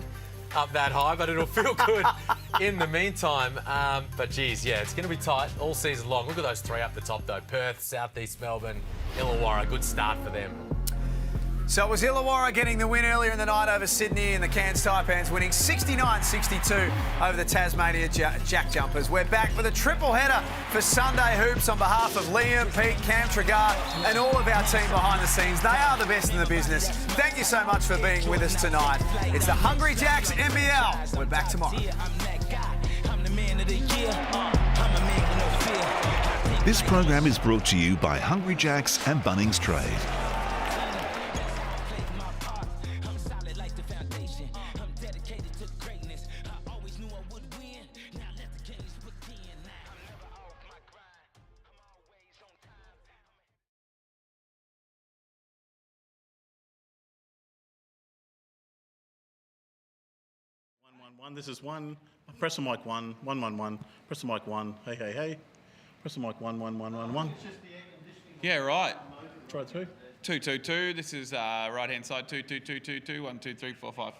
up that high, but it'll feel good in the meantime. But geez, yeah, it's going to be tight all season long. Look at those three up the top though: Perth, Southeast Melbourne, Illawarra. Good start for them. So it was Illawarra getting the win earlier in the night over Sydney, and the Cairns Taipans winning 69-62 over the Tasmania JackJumpers. We're back for the triple header for Sunday Hoops on behalf of Liam, Pete, Cam Tregar and all of our team behind the scenes. They are the best in the business. Thank you so much for being with us tonight. It's the Hungry Jacks NBL. We're back tomorrow. This program is brought to you by Hungry Jacks and Bunnings Trade. This is one. Press the mic 1, 1, 1, 1. Press the mic 1. Hey, hey, hey. Press the mic 1, 1, 1, 1, 1. Yeah, right. Try 2. 2, 2, 2. This is right hand side. 2, 2, 2, 2, 2. 1, 2, 3, 4, 5.